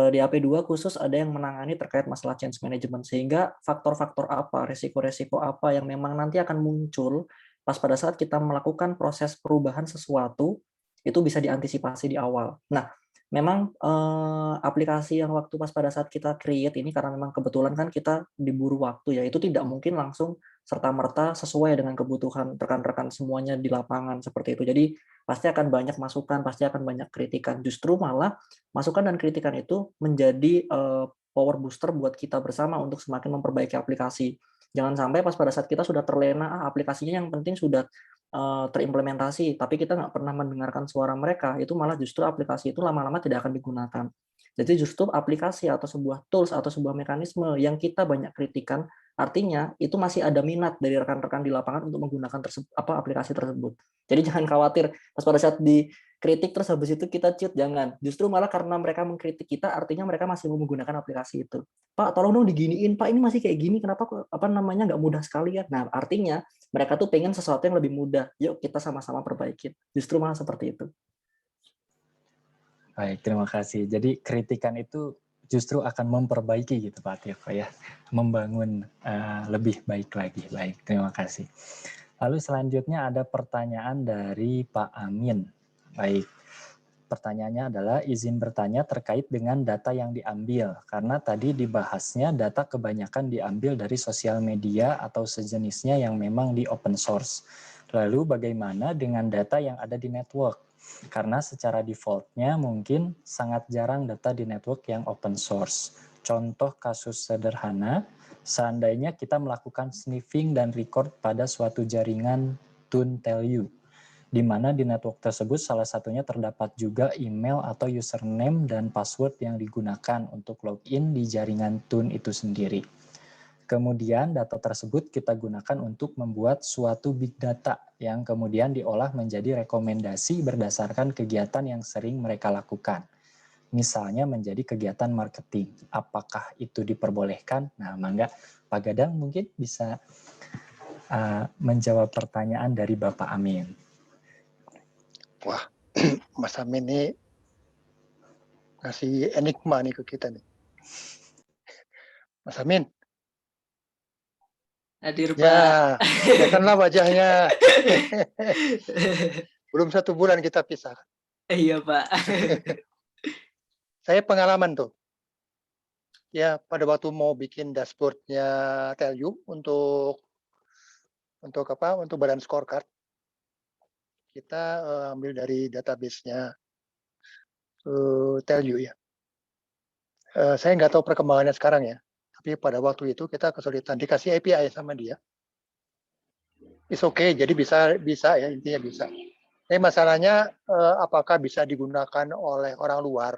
di AP2 khusus ada yang menangani terkait masalah change management, sehingga faktor-faktor apa, resiko-resiko apa yang memang nanti akan muncul pas pada saat kita melakukan proses perubahan sesuatu, itu bisa diantisipasi di awal. Nah, memang aplikasi yang waktu pas pada saat kita create ini, karena memang kebetulan kan kita diburu waktu ya, itu tidak mungkin langsung serta-merta sesuai dengan kebutuhan rekan-rekan semuanya di lapangan seperti itu. Jadi pasti akan banyak masukan, pasti akan banyak kritikan. Justru malah masukan dan kritikan itu menjadi power booster buat kita bersama untuk semakin memperbaiki aplikasi. Jangan sampai pas pada saat kita sudah terlena, aplikasinya yang penting sudah terimplementasi, tapi kita nggak pernah mendengarkan suara mereka, itu malah justru aplikasi itu lama-lama tidak akan digunakan. Jadi justru aplikasi atau sebuah tools atau sebuah mekanisme yang kita banyak kritikan, artinya itu masih ada minat dari rekan-rekan di lapangan untuk menggunakan aplikasi tersebut. Jadi jangan khawatir pas pada saat dikritik terus habis itu kita cheat, jangan. Justru malah karena mereka mengkritik kita, artinya mereka masih mau menggunakan aplikasi itu. Pak, tolong dong diginiin, Pak, ini masih kayak gini, kenapa nggak mudah sekali ya? Nah, artinya mereka tuh pengen sesuatu yang lebih mudah. Yuk kita sama-sama perbaikin. Justru malah seperti itu. Baik, terima kasih. Jadi kritikan itu justru akan memperbaiki gitu Pak Tirko ya. Membangun lebih baik lagi. Baik, terima kasih. Lalu selanjutnya ada pertanyaan dari Pak Amin. Baik. Pertanyaannya adalah izin bertanya terkait dengan data yang diambil. Karena tadi dibahasnya data kebanyakan diambil dari sosial media atau sejenisnya yang memang di open source. Lalu bagaimana dengan data yang ada di network? Karena secara default-nya mungkin sangat jarang data di network yang open source. Contoh kasus sederhana, seandainya kita melakukan sniffing dan record pada suatu jaringan ToonTelU, di mana di network tersebut salah satunya terdapat juga email atau username dan password yang digunakan untuk login di jaringan Toon itu sendiri. Kemudian data tersebut kita gunakan untuk membuat suatu big data yang kemudian diolah menjadi rekomendasi berdasarkan kegiatan yang sering mereka lakukan. Misalnya menjadi kegiatan marketing. Apakah itu diperbolehkan? Nah, Mangga, Pak Gadang mungkin bisa menjawab pertanyaan dari Bapak Amin. Wah, Mas Amin ini ngasih enigma nih ke kita nih. Mas Amin. Hadir Pak. Ya, lihatlah wajahnya. Belum 1 bulan kita pisah. Iya Pak. Saya pengalaman tuh. Ya, pada waktu mau bikin dashboardnya Telyu untuk badan scorecard, kita ambil dari database-nya Telyu ya. Saya nggak tahu perkembangannya sekarang ya, tapi pada waktu itu kita kesulitan dikasih API sama dia. It's okay, jadi bisa ya, intinya bisa. Tapi masalahnya apakah bisa digunakan oleh orang luar?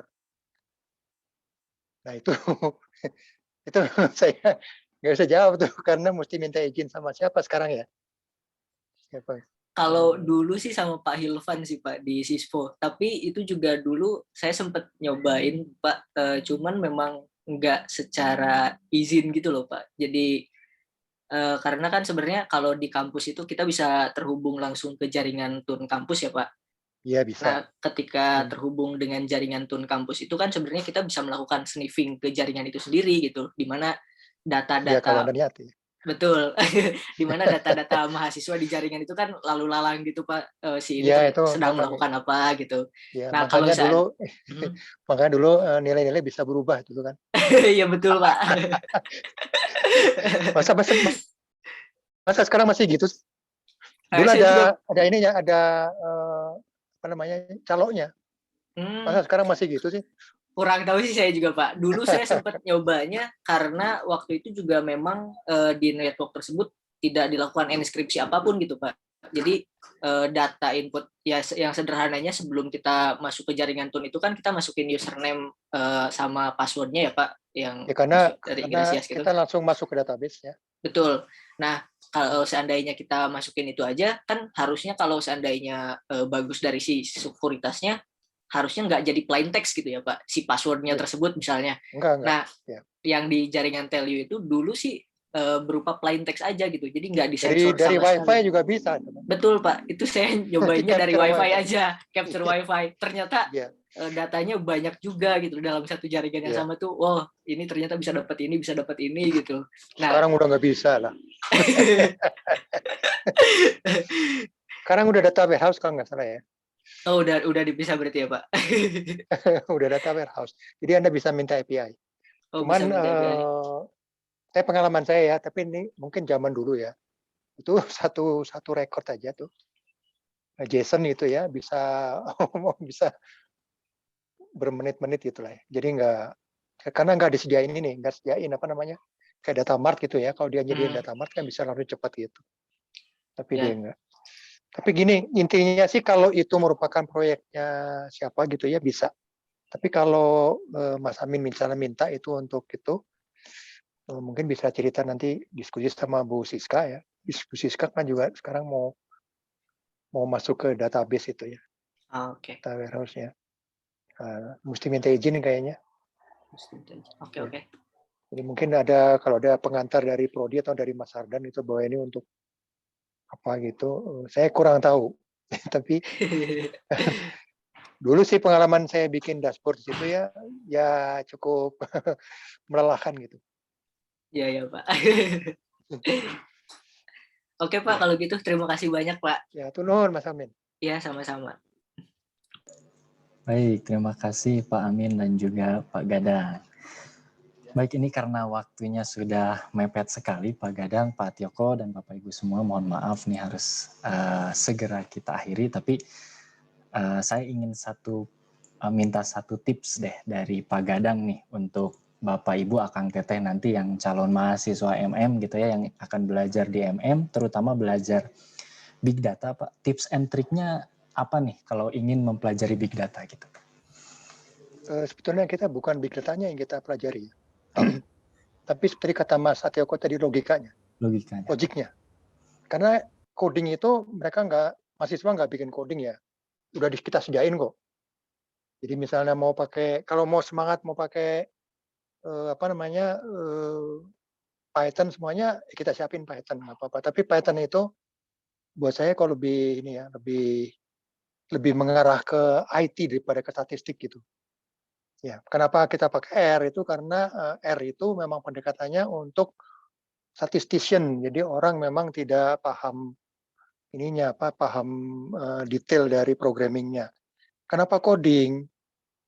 Nah itu itu saya nggak bisa jawab tuh karena mesti minta izin sama siapa sekarang ya? Siapa? Kalau dulu sih sama Pak Hilvan sih Pak di Sispo, tapi itu juga dulu saya sempat nyobain Pak, cuman memang nggak secara izin gitu loh Pak. Jadi karena kan sebenarnya kalau di kampus itu kita bisa terhubung langsung ke jaringan Toon kampus ya Pak. Iya bisa. Nah ketika terhubung dengan jaringan Toon kampus itu kan sebenarnya kita bisa melakukan sniffing ke jaringan itu sendiri gitu, di mana data-data kalau Anda lihat ya. Betul, di mana data-data mahasiswa di jaringan itu kan lalu lalang gitu Pak, si ini Ya, itu sedang makanya. melakukan apa gitu. Ya, Nah makanya dulu nilai-nilai bisa berubah gitu kan. Iya betul Pak. Masa sekarang masih gitu? Dulu ada ininya, ada apa namanya caloknya. Masa sekarang masih gitu sih? Kurang tahu sih saya juga Pak. Dulu saya sempat nyobanya karena waktu itu juga memang di network tersebut tidak dilakukan enskripsi apapun gitu Pak. Jadi data input ya yang sederhananya sebelum kita masuk ke jaringan Toon itu kan kita masukin username sama passwordnya ya Pak, yang ya, karena gitu. Kita langsung masuk ke database ya. Betul. Nah kalau seandainya kita masukin itu aja kan harusnya kalau seandainya bagus dari si sekuritasnya harusnya nggak jadi plain text gitu ya Pak, si passwordnya tersebut misalnya. Enggak. Nah, yang di jaringan Telyu itu dulu sih berupa plain text aja gitu, jadi nggak disensor dari sama WiFi sekali. juga bisa. Betul Pak, itu saya nyobainnya dari WiFi aja, capture WiFi. Ternyata datanya banyak juga gitu dalam satu jaringan yang sama tuh. Wow, ini ternyata bisa dapat ini gitu. Nah, sekarang udah nggak bisa lah. Sekarang udah data warehouse kalau nggak salah ya. Oh, udah dipisah berarti ya, Pak? Udah data warehouse. Jadi Anda bisa minta API. Oh, Cuman bisa minta API. saya pengalaman saya ya, tapi ini mungkin zaman dulu ya. Itu satu record aja tuh. JSON itu ya bisa bisa bermenit-menit gitu lah ya. Jadi karena nggak disediain ini, nggak sediain apa namanya, kayak data mart gitu ya. Kalau dia nyediain data mart kan bisa langsung cepat gitu. Tapi dia nggak. Tapi gini, intinya sih kalau itu merupakan proyeknya siapa gitu ya bisa. Tapi kalau Mas Amin misalnya minta itu untuk itu, mungkin bisa cerita nanti diskusi sama Bu Siska ya. Bu Siska kan juga sekarang mau masuk ke database itu ya, Oke. data warehouse-nya. Mesti minta izin kayaknya. Oke. Jadi mungkin kalau ada pengantar dari Prodi atau dari Mas Ardan itu bahwa ini untuk apa gitu, saya kurang tahu. Tapi dulu sih pengalaman saya bikin dashboard di situ ya cukup melelahkan gitu. Iya, Pak. Oke, Pak, kalau gitu terima kasih banyak, Pak. Ya, nuhun Mas Amin. Ya, sama-sama. Baik, terima kasih Pak Amin dan juga Pak Gadang. Baik, ini karena waktunya sudah mepet sekali Pak Gadang, Pak Tioko, dan Bapak Ibu semua. Mohon maaf nih harus segera kita akhiri, tapi saya ingin minta satu tips deh dari Pak Gadang nih untuk Bapak Ibu Akang Teteh nanti yang calon mahasiswa MM gitu ya, yang akan belajar di MM, terutama belajar Big Data, Pak. Tips and triknya apa nih kalau ingin mempelajari Big Data gitu? Sebetulnya kita bukan Big Data-nya yang kita pelajari. Tapi seperti kata Mas Atioko tadi logikanya. Logiknya. Karena coding itu mahasiswa nggak bikin coding ya. Udah kita sediain kok. Jadi misalnya kalau mau semangat mau pakai Python semuanya kita siapin Python nggak apa-apa. Tapi Python itu buat saya kalau lebih mengarah ke IT daripada ke statistik gitu. Ya, kenapa kita pakai R itu karena R itu memang pendekatannya untuk statistician. Jadi orang memang tidak paham detail dari programmingnya. Kenapa coding?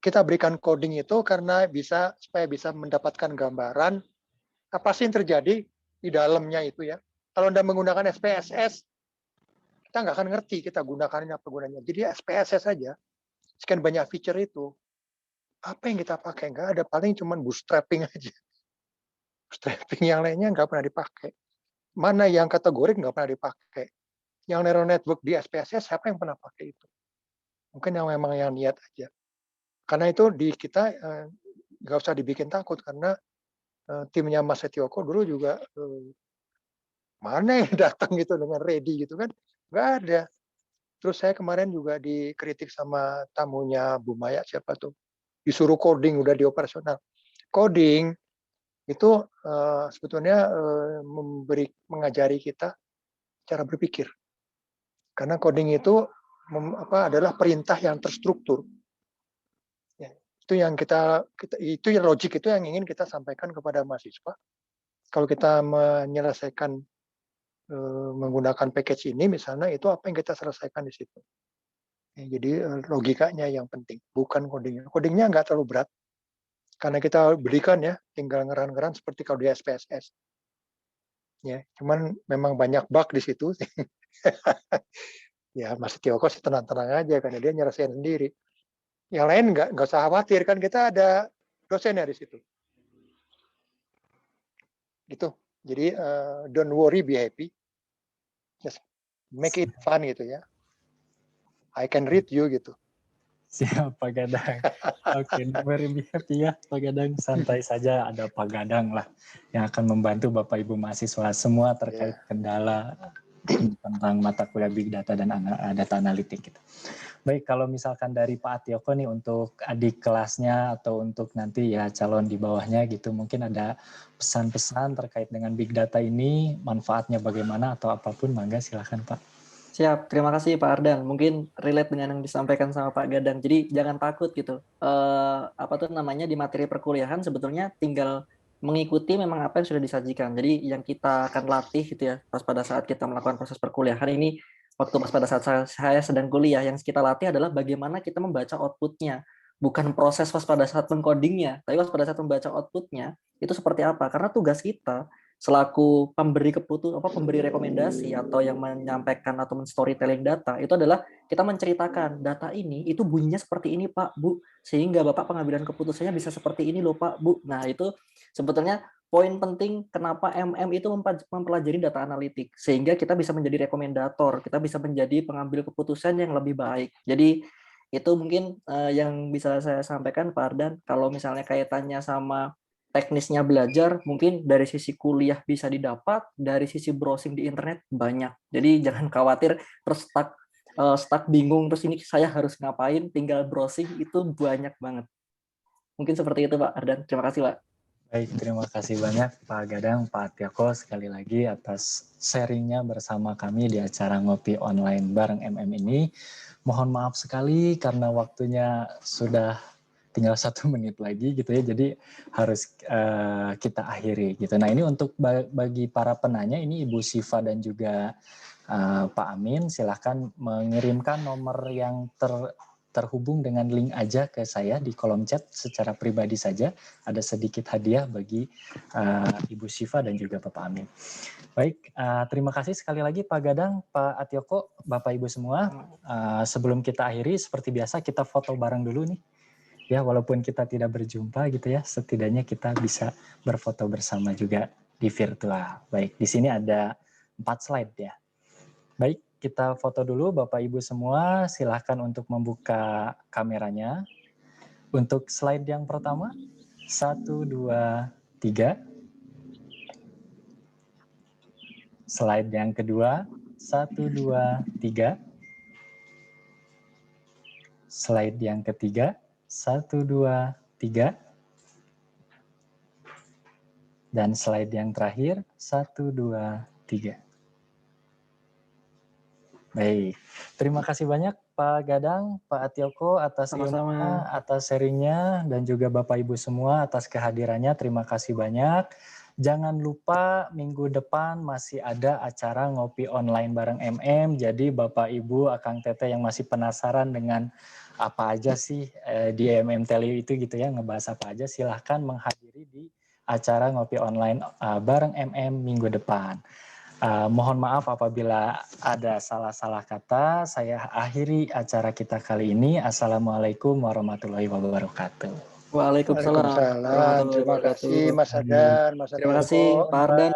Kita berikan coding itu karena supaya bisa mendapatkan gambaran apa sih yang terjadi di dalamnya itu ya. Kalau Anda menggunakan SPSS, kita nggak akan ngerti kita gunakan apa gunanya. Jadi SPSS saja, sekian banyak feature itu, apa yang kita pakai? Nggak ada, paling cuma bootstrapping aja. Bootstrapping yang lainnya nggak pernah dipakai. Mana yang kategorik nggak pernah dipakai. Yang neural network di SPSS, siapa yang pernah pakai itu? Mungkin memang yang niat aja. Karena itu di kita nggak usah dibikin takut karena timnya Mas Setioko dulu juga mana yang datang gitu dengan ready gitu kan, nggak ada. Terus saya kemarin juga dikritik sama tamunya Bu Maya siapa tuh, disuruh coding udah di operasional. Coding itu sebetulnya mengajari kita cara berpikir. Karena coding itu adalah perintah yang terstruktur. Itu yang itu yang logik itu yang ingin kita sampaikan kepada mahasiswa. Kalau kita menyelesaikan menggunakan package ini misalnya, itu apa yang kita selesaikan di situ. Jadi logikanya yang penting, bukan codingnya. Codingnya nggak terlalu berat karena kita belikan ya, tinggal ngeran-ngeran seperti kalau di SPSS. Ya, cuman memang banyak bug di situ. Ya Mas Tioko sih tenang-tenang aja karena dia nyelesain sendiri. Yang lain nggak usah khawatir kan, kita ada dosennya di situ. Gitu. Jadi don't worry, be happy. Just make it fun gitu ya. I can read you gitu. Siap Pak Gadang. Oke, very happy ya Pak Gadang. Santai saja, ada Pak Gadang lah yang akan membantu Bapak Ibu mahasiswa semua terkait kendala tentang mata kuliah Big Data dan data analitik gitu. Baik, kalau misalkan dari Pak Atioko nih untuk adik kelasnya atau untuk nanti ya calon di bawahnya gitu, mungkin ada pesan-pesan terkait dengan Big Data ini, manfaatnya bagaimana atau apapun, mangga silakan Pak. Siap, terima kasih Pak Ardan. Mungkin relate dengan yang disampaikan sama Pak Gadang. Jadi jangan takut gitu. Di materi perkuliahan sebetulnya tinggal mengikuti memang apa yang sudah disajikan. Jadi yang kita akan latih gitu ya, pada saat kita melakukan proses perkuliahan ini waktu pas pada saat saya sedang kuliah, yang kita latih adalah bagaimana kita membaca outputnya, bukan proses pas pada saat mengcodingnya, tapi pas pada saat membaca outputnya itu seperti apa. Karena tugas kita selaku pemberi rekomendasi atau yang menyampaikan atau men-storytelling data itu adalah kita menceritakan data ini itu bunyinya seperti ini Pak, Bu, sehingga Bapak pengambilan keputusannya bisa seperti ini loh Pak, Bu. Nah, itu sebetulnya poin penting kenapa MM itu mempelajari data analitik, sehingga kita bisa menjadi rekomendator, kita bisa menjadi pengambil keputusan yang lebih baik. Jadi itu mungkin yang bisa saya sampaikan Pak Ardan. Kalau misalnya kaitannya sama teknisnya belajar, mungkin dari sisi kuliah bisa didapat, dari sisi browsing di internet banyak. Jadi jangan khawatir terus stuck bingung, terus ini saya harus ngapain, tinggal browsing, itu banyak banget. Mungkin seperti itu Pak Ardan. Terima kasih Pak. Baik, terima kasih banyak Pak Gadang, Pak Atiako sekali lagi atas sharingnya bersama kami di acara Ngopi Online bareng MM ini. Mohon maaf sekali karena waktunya sudah tinggal 1 menit lagi gitu ya, jadi harus kita akhiri gitu. Nah ini untuk bagi para penanya, ini Ibu Siva dan juga Pak Amin, silahkan mengirimkan nomor yang terhubung dengan link aja ke saya di kolom chat secara pribadi saja. Ada sedikit hadiah bagi Ibu Siva dan juga Bapak Amin. Baik, terima kasih sekali lagi Pak Gadang, Pak Atioko, Bapak Ibu semua. Sebelum kita akhiri, seperti biasa kita foto bareng dulu nih. Ya, walaupun kita tidak berjumpa gitu ya, setidaknya kita bisa berfoto bersama juga di virtual. Baik, di sini ada 4 slide ya. Baik, kita foto dulu Bapak Ibu semua, silahkan untuk membuka kameranya. Untuk slide yang pertama, 1, 2, 3. Slide yang kedua, 1, 2, 3. Slide yang ketiga, 1, 2, 3. Dan slide yang terakhir, 1, 2, 3. Baik, terima kasih banyak Pak Gadang, Pak Atioko atas ilmunya, atas sharingnya, dan juga Bapak Ibu semua atas kehadirannya. Terima kasih banyak. Jangan lupa minggu depan masih ada acara Ngopi Online bareng MM. Jadi Bapak Ibu, Akang Teteh yang masih penasaran dengan apa aja sih di MM Tele itu gitu ya, ngebahas apa aja, silahkan menghadiri di acara Ngopi Online bareng MM minggu depan. Mohon maaf apabila ada salah-salah kata. Saya akhiri acara kita kali ini. Assalamualaikum warahmatullahi wabarakatuh. Waalaikumsalam. Terima kasih Mas Adan, Mas Terima kasih Pak Ardan,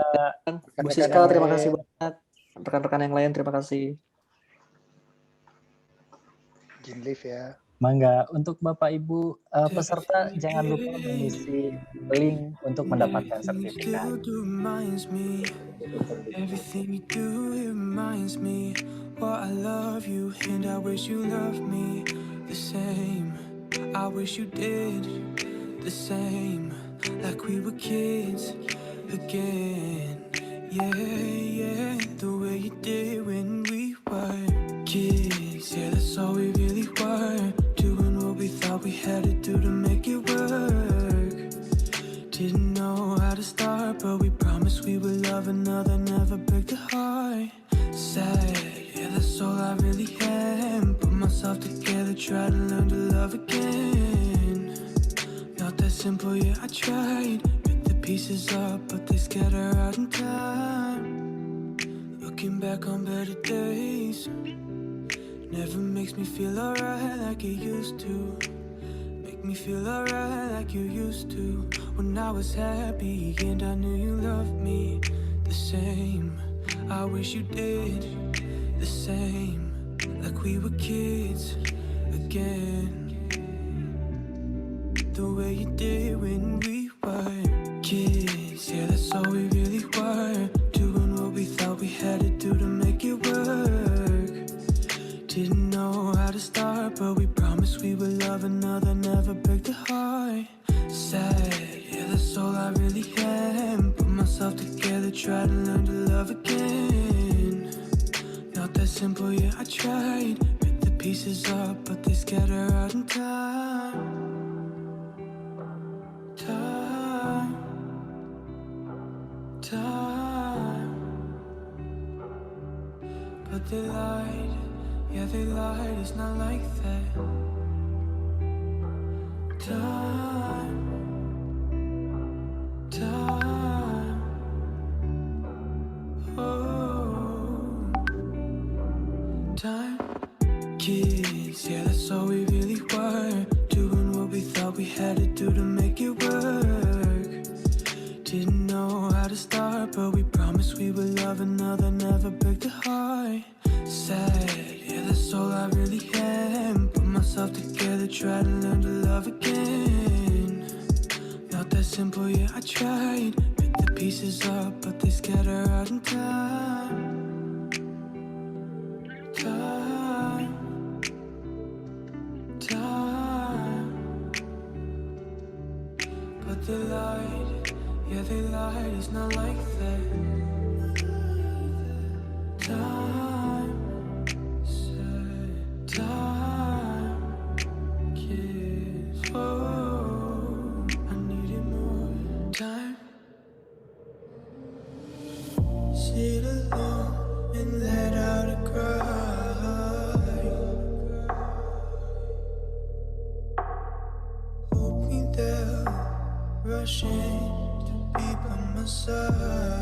Bu Siska, terima kasih banyak. Rekan-rekan yang lain, terima kasih. Izin live ya. Mangga, untuk Bapak Ibu peserta jangan lupa mengisi link untuk mendapatkan sertifikat. Everything you do, it reminds me what I love you and I wish you loved me the same. I wish you did the same, like we were kids again. Yeah, yeah, the way you did when we were kids. Yeah, that's all we really were, doing what we thought we had to do to make it work. Didn't know how to start, but we promised we would love another, never break the heart. Sad, yeah, that's all I really am. Put myself together, try to learn to love again. Not that simple, yeah, I tried. Pick the pieces up, but they scatter out in time. Looking back on better days, never makes me feel alright like it used to. Make me feel alright like you used to. When I was happy and I knew you loved me the same. I wish you did the same, like we were kids again. The way you did when we were kids. Yeah, that's all we really were, doing what we thought we had to do to make it work. Didn't know how to start, but we promised we would love another, never break the heart. Sad, yeah, that's all I really am. Put myself together, try to learn to love again. Not that simple, yeah, I tried. Pick the pieces up, but they scatter out in time. But they lied, yeah they lied, it's not like that. Time, time, oh, time. Kids, yeah that's all we really were, doing what we thought we had to do to make it work. Didn't know how to start, but we promised we would love another, never break the heart. Sad, yeah that's all I really am, put myself together, try to learn to love again. Not that simple, yeah I tried, pick the pieces up, but they scatter out in time. Time, time. But they lied, yeah they lied, it's not like that. Time, said time, kiss, oh, I needed more time. Sit alone and let out a cry, hoping they'll rush in to be by my side.